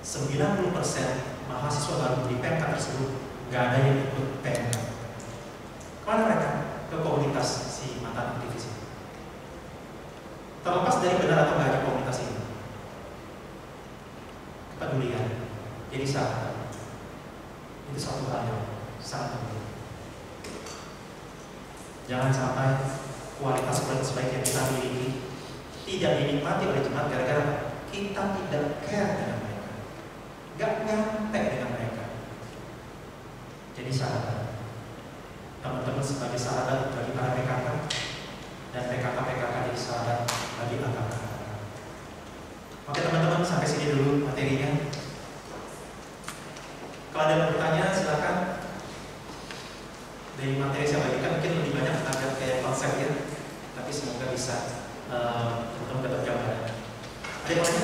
90% mahasiswa baru di PMK tersebut nggak ada yang ikut PMK. Kemana mereka? Ke komunitas si mantan aktivis ini. Terlepas dari benar atau enggaknya komunitas ini, kepedulian, jadi sahabat, itu satu hal yang sangat penting. Jangan sampai kualitas baik yang kita miliki tidak dinikmati oleh jemaat gara-gara kita tidak care dengan mereka, nggak nyampe dengan mereka. Jadi sahabat, teman-teman sebagai sahabat bagi para PKK, dan PKK jadi sahabat bagi AKK. Oke teman-teman, sampai sini dulu materinya. Kalau ada pertanyaan silakan. Dari materi saya bagikan mungkin lebih banyak agak kayak konsep ya, tapi semoga bisa teman-teman dapat gambaran. Ada yang lain?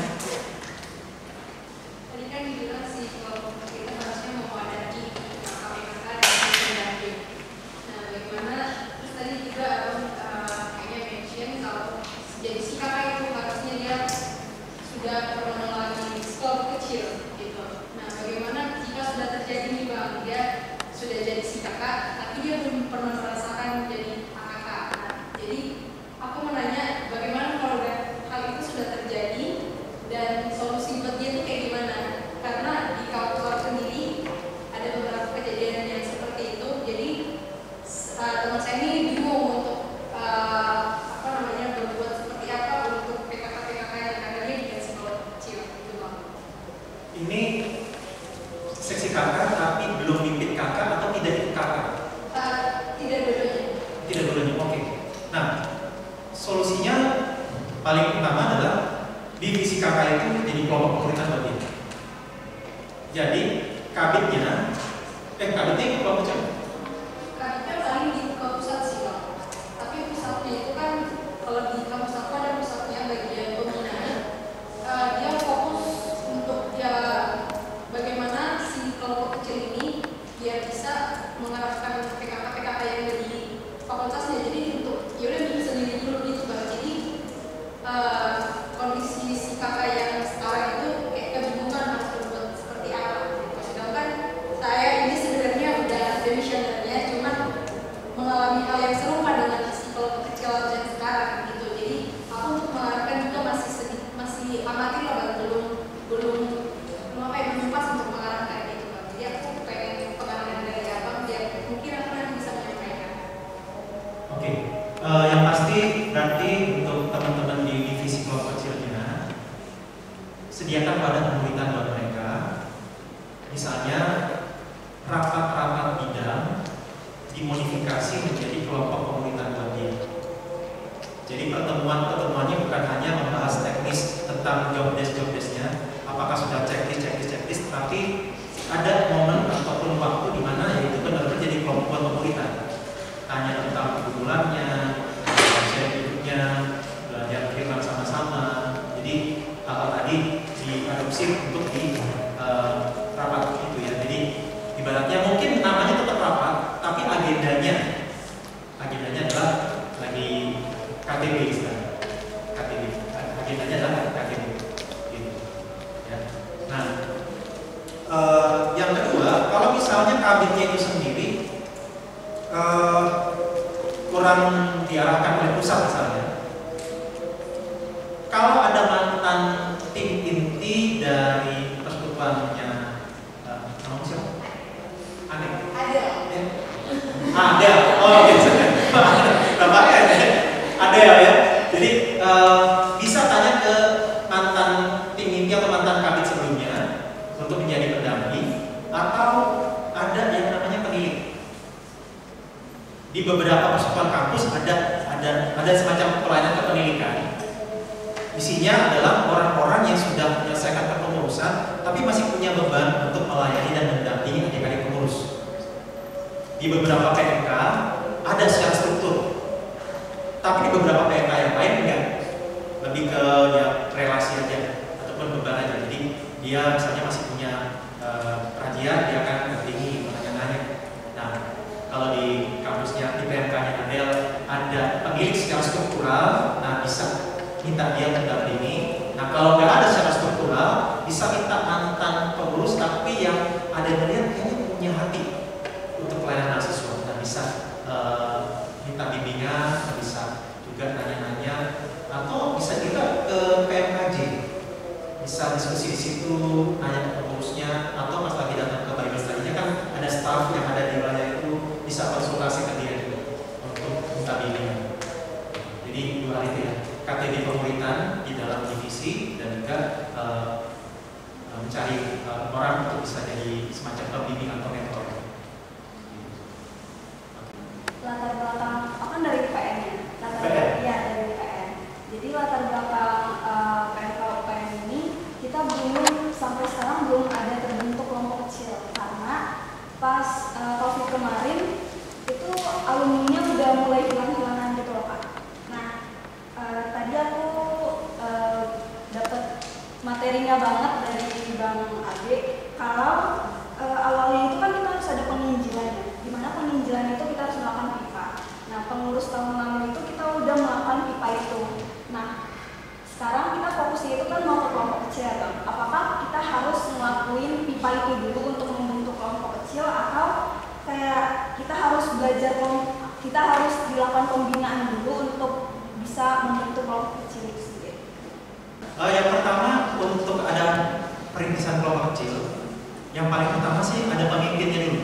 Tadi kan dibilang sih kalau kita harusnya memadai KPK dan pendamping. Nah, bagaimana? Terus tadi juga kayaknya mention kalau jadi si kakak itu harusnya dia sudah pernah lagi skor kecil gitu. Nah, bagaimana jika sudah terjadi nih bang, dia sudah jadi si kakak, tapi dia belum pernah merasakan jadi AKK. Nah, jadi aku menanya bagaimana kalau hal itu sudah terjadi dan Ibaratnya mungkin namanya tetap rapat, tapi agendanya adalah lagi KTB istilahnya. KTB. Agendanya adalah KTB. Gitu. Ya. Nah, yang kedua, kalau misalnya kabinnya itu sendiri kurang diarahkan oleh pusat misalnya, kalau ada mantan tim inti dari persekutuannya nama siapa? Aneh. Ada. Oh gitu. Bapaknya ada ya. Jadi bisa tanya ke mantan tim inti atau mantan kabit sebelumnya untuk menjadi pendamping, atau ada yang namanya penilik. Di beberapa persekutuan kampus ada semacam pelayanan kepenilikan. Isinya adalah orang-orang yang sudah menyelesaikan kepengurusan tapi masih punya beban untuk melayani dan mendampingi adik-adik pengurus. Di beberapa PMK ada secara struktur, tapi di beberapa PMK yang lain enggak, lebih ke ya relasi aja ataupun beban aja. Jadi dia misalnya masih punya perhatian, dia akan mendampingi, menanya-nanya. Nah, kalau di kampusnya, di PMK-nya Adel ada pemilik secara struktural, nah bisa minta dia mendampingi. Nah, kalau nggak ada secara struktural, bisa minta mantan pengurus tapi yang ada melihat kayaknya punya hati untuk pelayanan mahasiswa. Nah, bisa minta bimbingan, bisa juga nanya-nanya, atau bisa juga ke PMKJ, bisa diskusi di situ, nanya ke pengurusnya, atau pas lagi datang ke Bible study-nya kan ada staff yang ada di wilayah itu, bisa konsultasi ke dia juga untuk minta bimbingan. Jadi dua hal itu ya, KTB pemuritan di dalam divisi dan juga mencari orang untuk bisa jadi semacam pembimbing atau mentor. Latar belakang, aku kan dari UPN ya. Iya, dari UPN. Jadi latar belakang PMK UPN ini kita sampai sekarang belum ada terbentuk kelompok kecil karena pas COVID kemarin itu alumninya udah mulai hilang-hilangan gitu loh Kak. Nah, tadi aku dapat materinya banget dari Bang Ade kalau awalnya itu kan kita harus ada penginjilannya, di mana penginjilan itu kita harus melakukan PIPA. Nah, pengurus tahun lalu itu kita udah melakukan PIPA itu. Nah, sekarang kita fokusnya itu kan mau ke kelompok kecil ya Bang. Apakah kita harus ngelakuin PIPA itu dulu untuk membentuk kelompok kecil, atau kayak kita harus belajar, kita harus dilakukan pembinaan dulu untuk bisa membentuk kelompok kecil itu sendiri? Yang pertama, untuk ada perintisan kelompok kecil, yang paling utama sih ada pemimpinnya dulu.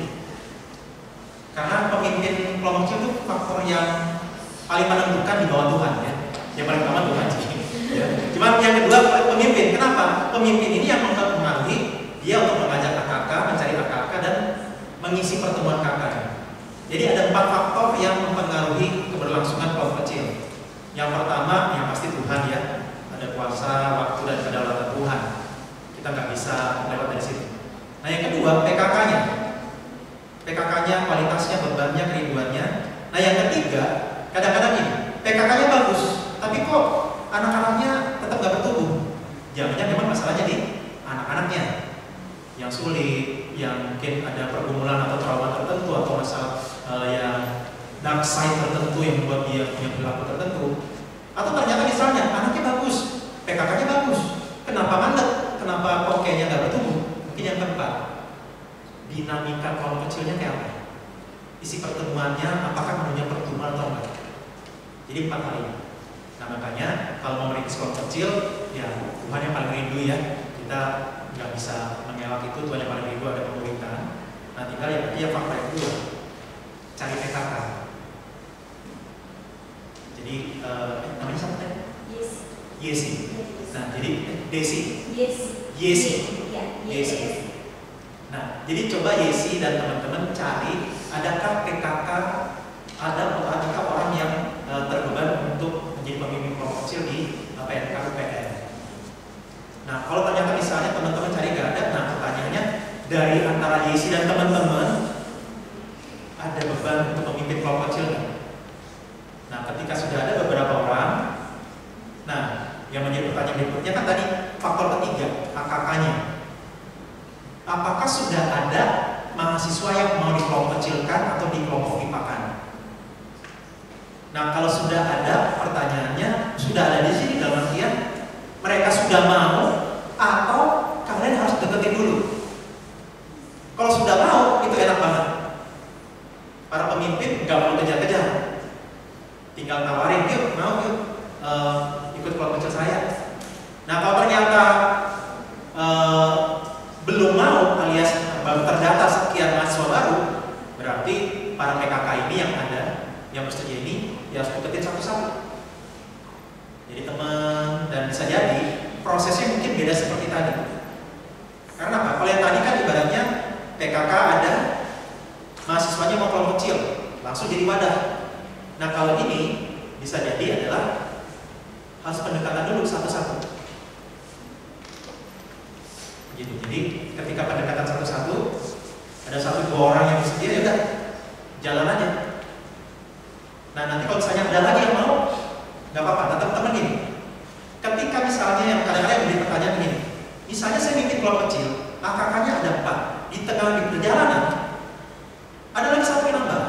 Karena pemimpin kelompok kecil itu faktor yang paling menentukan di bawah Tuhan ya. Yang paling utama Tuhan sih. Ya. Cuma yang kedua pemimpin. Kenapa? Pemimpin ini yang mempengaruhi dia untuk mengajak AKK, mencari AKK dan mengisi pertemuan KK. Jadi ada 4 faktor yang mempengaruhi keberlangsungan kelompok kecil. Yang pertama yang pasti Tuhan ya. Ada kuasa, waktu dan kedaulatan Tuhan. Kita nggak bisa lewat dari situ. Nah yang kedua PKK-nya. PKK-nya, kualitasnya, bebannya, kerinduannya. Nah yang ketiga, kadang-kadang ini PKK-nya bagus, tapi kok anak-anaknya tetap nggak bertumbuh. Jangan-jangan memang masalahnya di anak-anaknya yang sulit, yang mungkin ada pergumulan atau trauma tertentu, atau masalah yang dark side tertentu yang membuat dia punya perilaku tertentu. Atau ternyata misalnya anaknya bagus, PKK-nya bagus, kenapa mandek? Kenapa kok kayaknya nggak bertumbuh? Mungkin yang keempat, dinamika kelompok kecilnya kayak apa? Isi pertemuannya, apakah menunya pertemuan atau enggak? Jadi 4 hal ini. Nah makanya kalau mau merintis kelompok kecil, ya Tuhan yang paling rindu ya. Kita nggak bisa mengelak itu, Tuhan yang paling rindu ada pemuritan. Nah tinggal ya faktor yang kedua, cari PKK. Jadi namanya siapa tadi? Yesi. Nah jadi Desi. Yesi. Nah jadi coba Yesi dan teman-teman cari, adakah PKK, adakah orang yang terbeban untuk menjadi pemimpin kelompok kecil di PMK UPN. Nah kalau ternyata misalnya teman-teman cari nggak ada, nah pertanyaannya dari antara Yesi dan teman-teman ada beban untuk memimpin kelompok kecil nggak? Nah ketika sudah ada beberapa orang, nah yang menjadi pertanyaan berikutnya kan tadi faktor ketiga, AKK-nya. Apakah sudah ada mahasiswa yang mau dikelompok kecilkan atau dikelompok pipakan. Nah, kalau sudah ada pertanyaannya, sudah ada di sini dalam artian mereka sudah mau atau kalian harus deketin dulu. Kalau sudah mau, itu enak banget. Para pemimpin nggak perlu kejar-kejar, tinggal tawarin, yuk mau yuk ikut kelompok kecil saya. Nah, kalau ternyata belum mau alias baru terdata sekian mahasiswa baru, berarti para PKK ini yang ada, yang bersedia ini ya harus deketin satu-satu. Jadi teman, dan bisa jadi prosesnya mungkin beda seperti tadi. Karena apa? Kalau yang tadi kan ibaratnya PKK ada, mahasiswanya mau kelompok kecil, langsung jadi wadah. Nah, kalau ini bisa jadi adalah harus pendekatan dulu satu-satu. Gitu. Jadi ketika pendekatan satu-satu, ada 1-2 orang yang bersedia, ya udah jalan aja. Nah, nanti kalau misalnya ada lagi yang mau, nggak apa-apa. Nah, teman-teman gini, ketika misalnya yang kadang-kadang menjadi pertanyaan begini, misalnya saya mimpin kelompok kecil, AKK-nya ada 4, di tengah perjalanan ada lagi 1 yang nambah.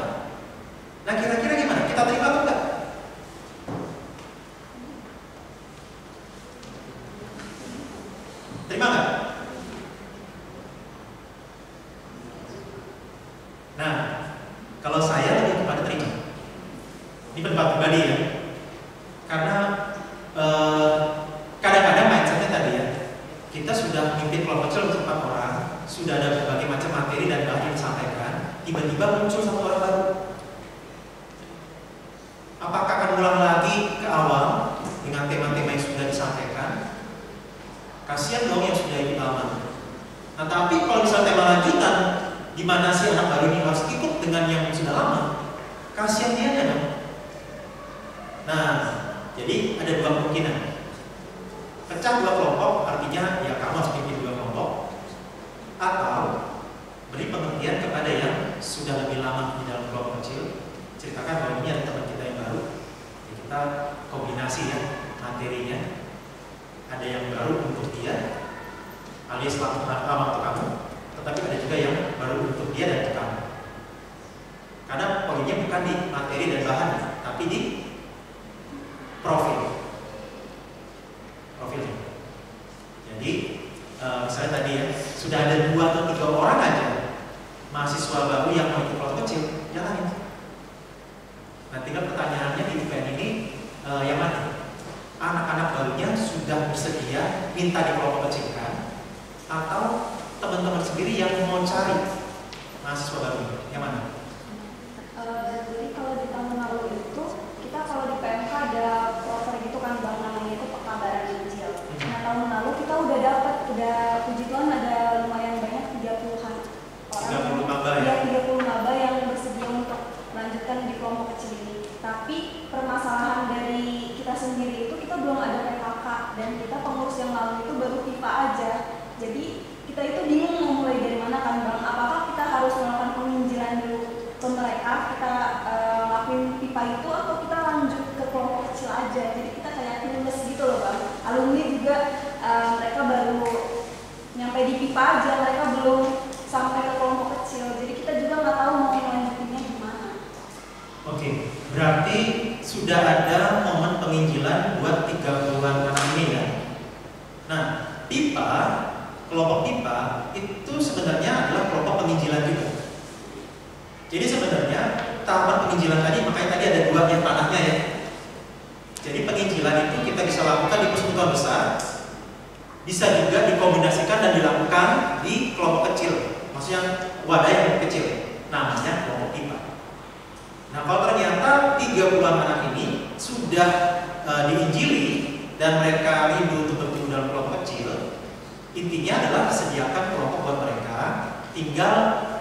Nah, kira-kira gimana? Kita terima atau enggak? Terima nggak? Nah, kalau saya lebih kepada terima. Ini pendapat pribadi ya. Karena kadang-kadang mindsetnya tadi ya, kita sudah mimpin kelompok kecil untuk 4 orang, sudah ada berbagai macam materi dan bahan yang disampaikan, tiba-tiba muncul 1 orang baru. Apakah akan ulang lagi ke awal dengan tema-tema yang sudah disampaikan? Kasihan dong yang sudah ikut lama. Nah, tapi kalau misalnya tema lanjutan, di mana si anak baru ini harus ikut dengan yang sudah lama, kasihan dia dong. Nah, jadi ada 2 kemungkinan. Pecah 2 kelompok, artinya ya kamu harus bikin 2 kelompok, atau beri pengertian kepada yang sudah lebih lama di dalam kelompok kecil. Ceritakan bahwa ini ada teman kita yang baru, ya kita kombinasi ya materinya. Ada yang baru untuk dia, alias lama untuk kamu, tetapi ada juga yang baru untuk dia dan untuk kamu. Karena poinnya bukan di materi dan bahan, tapi di profilnya. Jadi misalnya tadi ya, sudah ada 2 atau 3 orang aja mahasiswa baru yang mau ikut kelompok kecil, jalanin. Nah, tinggal pertanyaannya di event ini yang mana? Anak-anak barunya sudah bersedia minta di kelompok kecilkan, atau teman-teman sendiri yang mau cari mahasiswa baru? Yang mana? Jadi kalau di tahun lalu itu kita kalau di PMK ada proker gitu kan bang, namanya itu pekabaran Injil. Nah, tahun lalu kita udah dapat, puji Tuhan ada lumayan banyak 30-an orang. 30 maba ya? 30 maba yang bersedia untuk melanjutkan di kelompok kecil ini. Tapi permasalahan dari kita sendiri itu kita belum ada PKK, dan kita pengurus yang lalu itu baru pipa aja. Jadi kita itu bingung mau mulai dari mana kan bang? Apakah kita harus melakukan penginjilan dulu ke mereka, kita lakuin pipa itu, atau kita lanjut ke kelompok kecil aja? Jadi kita kayak clueless gitu loh bang. Alumni juga mereka baru nyampe di pipa aja, mereka belum sampai ke kelompok kecil. Jadi kita juga nggak tahu mau melanjutinnya gimana. Oke, berarti sudah ada momen penginjilan buat 30-an anak ini ya. Nah, pipa, kelompok pipa itu sebenarnya adalah kelompok penginjilan juga. Jadi sebenarnya tahapan penginjilan tadi, makanya tadi ada 2 yang panahnya ya. Jadi penginjilan itu kita bisa lakukan di persekutuan besar, bisa juga dikombinasikan dan dilakukan di kelompok kecil, maksudnya wadah yang kecil, namanya kelompok pipa. Nah, kalau ternyata 30-an anak ini sudah diinjili dan mereka rindu untuk bertemu dalam kelompok kecil, intinya adalah disediakan kelompok buat mereka, tinggal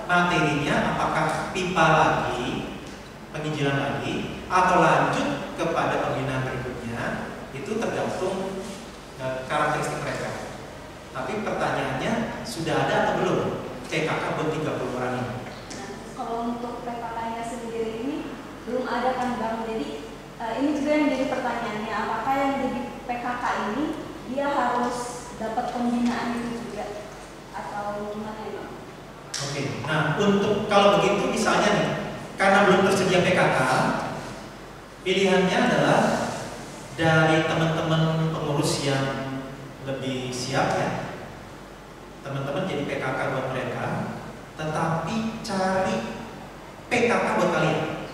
materinya apakah pipa lagi, penginjilan lagi, atau lanjut kepada pembinaan berikutnya, itu tergantung karakteristik mereka. Tapi pertanyaannya, sudah ada atau belum PKK buat 30 orang ini? Kalau untuk PKK-nya sendiri ini belum ada kan bang, jadi ini juga yang jadi pertanyaannya, apakah yang jadi PKK ini dia harus dapat pembinaan itu juga atau gimana ya bang? Oke, Nah, untuk kalau begitu misalnya nih, karena belum tersedia PKK, pilihannya adalah dari teman-teman pengurus yang lebih siap ya, teman-teman jadi PKK buat mereka, tetapi cari PKK buat kalian.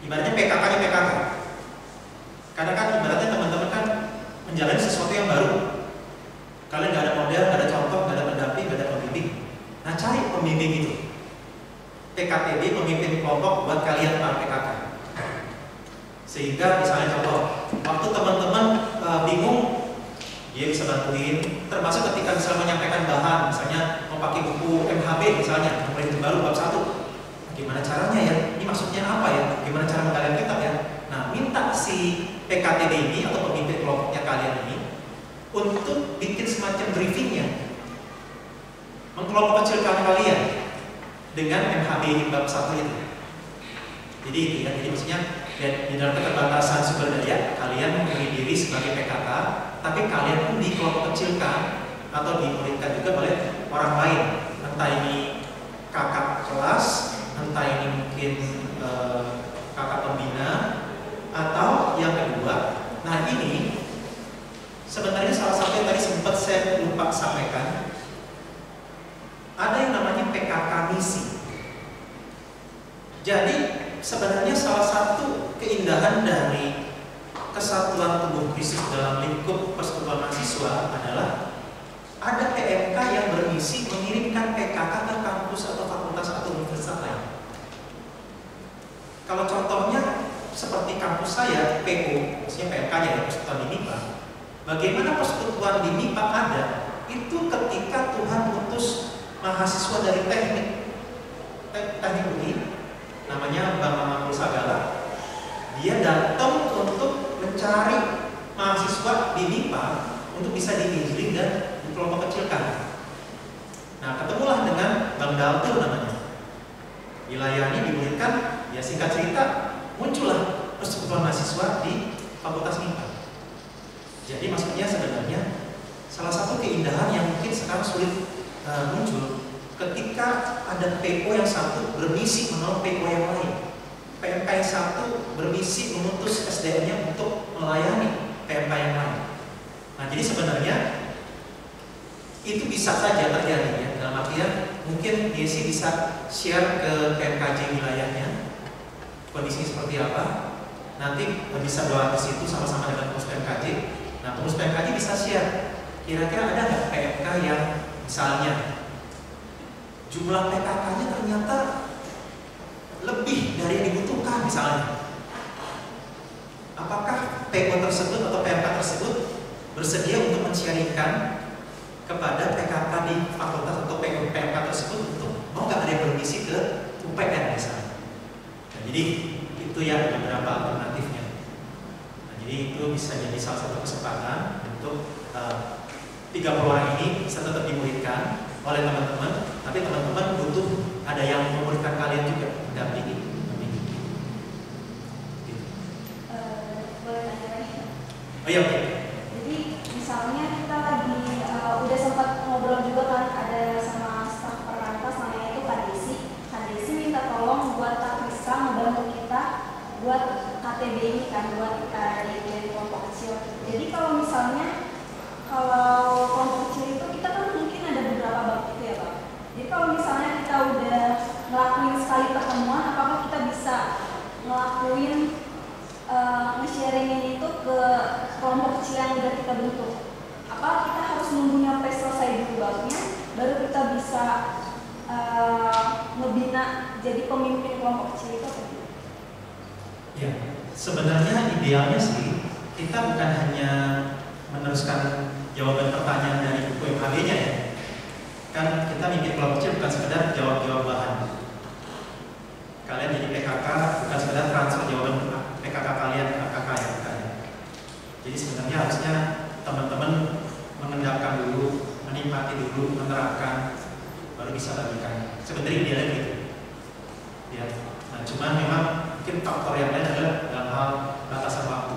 Ibaratnya PKK-nya PKK. Karena kan ibaratnya teman-teman kan menjalani sesuatu yang baru. Kalian nggak ada model, nggak ada contoh, nggak ada pendamping, nggak ada pembimbing. Nah, cari pembimbing itu. PKTB, pemimpin kelompok buat kalian para PKK. Sehingga misalnya contoh, waktu teman-teman bingung, dia bisa bantuin. Termasuk ketika misalnya menyampaikan bahan, misalnya mau pakai buku MHB misalnya, yang baru bab 1. Nah, gimana caranya ya? Ini maksudnya apa ya? Gimana cara menggali kitab ya? Nah, minta si PKTB ini atau pemimpin kelompoknya kalian ini untuk bikin semacam briefingnya, mengkelompok kecilkan kalian dengan MHB bab 1 itu. Jadi itu ya, jadi maksudnya di dalam keterbatasan sumber daya kalian memberi diri sebagai PKK, tapi kalian pun dikelompok kecilkan atau dimuridkan juga oleh orang lain, entah ini kakak kelas, entah ini mungkin kakak pembina, atau yang kedua. Nah, ini sebenarnya salah satu yang tadi sempat saya lupa sampaikan, ada yang namanya PKK misi. Jadi sebenarnya salah satu keindahan dari kesatuan tubuh Kristus dalam lingkup persekutuan mahasiswa adalah ada PMK yang bermisi mengirimkan PKK ke kampus atau fakultas atau universitas lain. Kalau contohnya seperti kampus saya, PO, maksudnya PMK-nya ya, persekutuan di MIPA. Bagaimana persekutuan di MIPA ada? Itu ketika Tuhan utus mahasiswa dari teknik UI, namanya Bang Mamakul Sagala. Dia datang untuk mencari mahasiswa di MIPA untuk bisa diinjiling dan dikelompok kecilkan. Nah, ketemulah dengan Bang Daltul namanya. Dilayani, dimuridkan, ya singkat cerita muncullah persekutuan mahasiswa di Fakultas MIPA. Jadi maksudnya sebenarnya salah satu keindahan yang mungkin sekarang sulit muncul ketika ada PO yang satu bermisi menolong PO yang lain. PMK yang satu bermisi memutus SDM-nya untuk melayani PMK yang lain. Nah, jadi sebenarnya itu bisa saja terjadi ya. Dalam artian mungkin Desi bisa share ke PMKJ wilayahnya kondisinya seperti apa. Nanti bisa doa ke situ sama-sama dengan pengurus PMKJ. Nah, pengurus PMKJ bisa share. Kira-kira ada nggak PMK yang misalnya jumlah PKK-nya ternyata lebih dari yang dibutuhkan misalnya. Apakah PO tersebut atau PMK tersebut bersedia untuk men-sharingkan kepada PKK di fakultas atau PMK tersebut untuk mau nggak ada yang bermisi ke UPN misalnya. Nah, jadi itu ya beberapa alternatifnya. Nah, jadi itu bisa jadi salah satu kesempatan untuk 30 orang ini bisa tetap dimuridkan oleh teman-teman, tapi teman-teman butuh ada yang memuridkan kalian juga, mendampingi. Gitu. Boleh tanya lagi? Oh iya. Jadi misalnya kita lagi udah sempat ngobrol juga kan, ada sama staf perkantas namanya itu Kak Desi. Kak Desi minta tolong buat Kak Krista membantu kita buat KTB ini kan, buat kita di kelompok kecil. Jadi kalau misalnya kelompok kecil itu kita kan mungkin ada beberapa bab itu ya Pak. Jadi kalau misalnya kita udah ngelakuin sekali pertemuan, apakah kita bisa ngelakuin nge-sharingin itu ke kelompok kecil yang udah kita bentuk? Apa kita harus nunggu sampai selesai dulu babnya, baru kita bisa ngebina jadi pemimpin kelompok kecil itu? Ya, sebenarnya idealnya sih kita bukan hanya meneruskan jawaban pertanyaan dari buku MHB-nya ya. Kan kita mimpin kelompok kecil bukan sekedar jawab-jawab bahan. Kalian jadi PKK bukan sekedar transfer jawaban PKK kalian ke KKK ya, bukan. Jadi sebenarnya harusnya teman-teman mengendapkan dulu, menikmati dulu, menerapkan, baru bisa bagikan. Sebenarnya idealnya gitu. Ya. Nah, cuman memang mungkin faktor yang lain adalah dalam hal batasan waktu.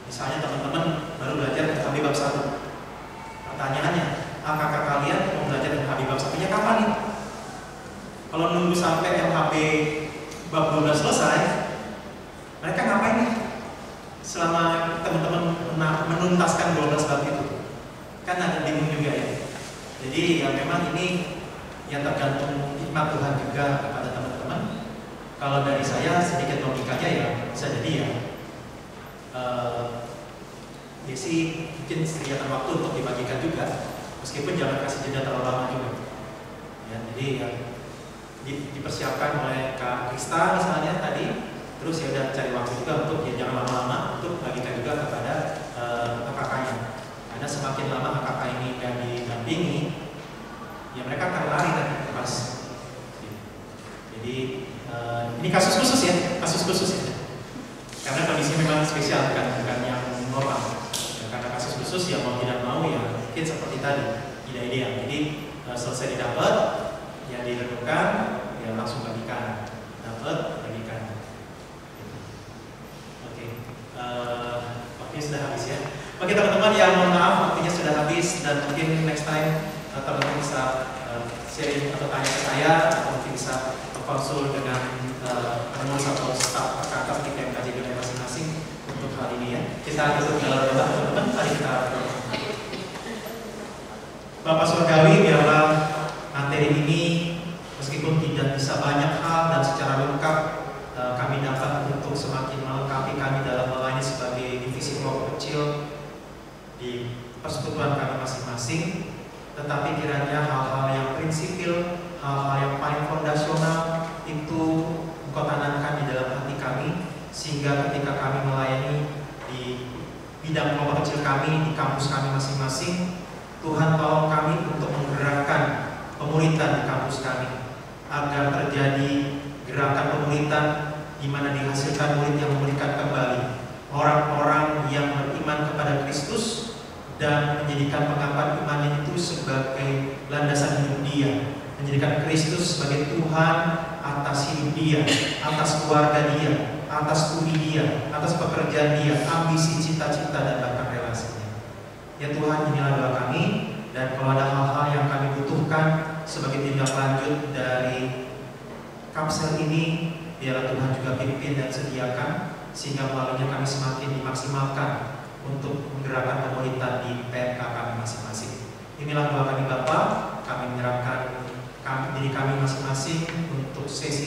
Misalnya teman-teman baru belajar MHB bab 1. Pertanyaannya, kakak kalian mau belajar MHB bab 1-nya kapan nih? Kalau nunggu sampai MHP bab 12 selesai, mereka ngapain nih? Selama teman-teman menuntaskan 12 bab itu, kan ada bingung juga ya. Jadi ya memang ini yang tergantung hikmat Tuhan juga kepada teman-teman. Kalau dari saya sedikit logikanya ya bisa jadi ya. Ya sih mungkin sediakan waktu untuk dibagikan juga, meskipun jangan kasih jeda terlalu lama juga. Ya, jadi ya, dipersiapkan oleh Kak Krista misalnya tadi, terus ya udah cari waktu juga untuk ya jangan lama-lama untuk bagikan juga kepada kakaknya. Karena semakin lama kakak ini gak didampingi, ya mereka akan lari nanti pas. Jadi ini kasus khusus ya, kasus khusus ya. Karena kondisi memang spesial bukan yang normal. Karena kasus khusus ya mau tidak mau ya mungkin seperti tadi tidak ideal. Jadi selesai didapat ya direnungkan ya langsung bagikan, dapat bagikan. Oke, waktunya sudah habis ya. Oke teman-teman ya mohon maaf waktunya sudah habis dan mungkin next time teman-teman bisa sharing atau tanya ke saya atau mungkin bisa konsul dengan penulis atau staf perkantor di KMKJ Dunia masing-masing untuk hal ini ya. Kita tutup dalam doa teman-teman. Mari kita berdoa. Bapak Surgawi, biarlah materi ini meskipun tidak bisa banyak hal dan secara lengkap kami dapat untuk semakin melengkapi kami dalam melayani sebagai divisi kelompok kecil di persekutuan kami masing-masing. Tetapi kiranya hal-hal yang prinsipil, hal-hal yang paling fondasional itu Engkau tanamkan di dalam hati kami, sehingga ketika kami melayani di bidang kelompok kecil kami, di kampus kami masing-masing, Tuhan tolong kami untuk menggerakkan pemuritan di kampus kami, agar terjadi gerakan pemuritan di mana dihasilkan murid yang memulihkan kembali orang-orang yang beriman kepada Kristus dan menjadikan pengakuan imannya itu sebagai landasan hidup dia, menjadikan Kristus sebagai Tuhan atas hidup dia, atas keluarga dia, atas studi dia, atas pekerjaan dia, ambisi, cita-cita dan bahkan relasinya. Ya Tuhan, inilah doa kami, dan kalau ada hal-hal yang kami butuhkan sebagai tindak lanjut dari kapsel ini, biarlah Tuhan juga pimpin dan sediakan, sehingga melaluinya kami semakin dimaksimalkan untuk menggerakkan pemuritan di PMK kami masing-masing. Inilah doa kami Bapa, kami menyerahkan diri kami masing-masing untuk sesi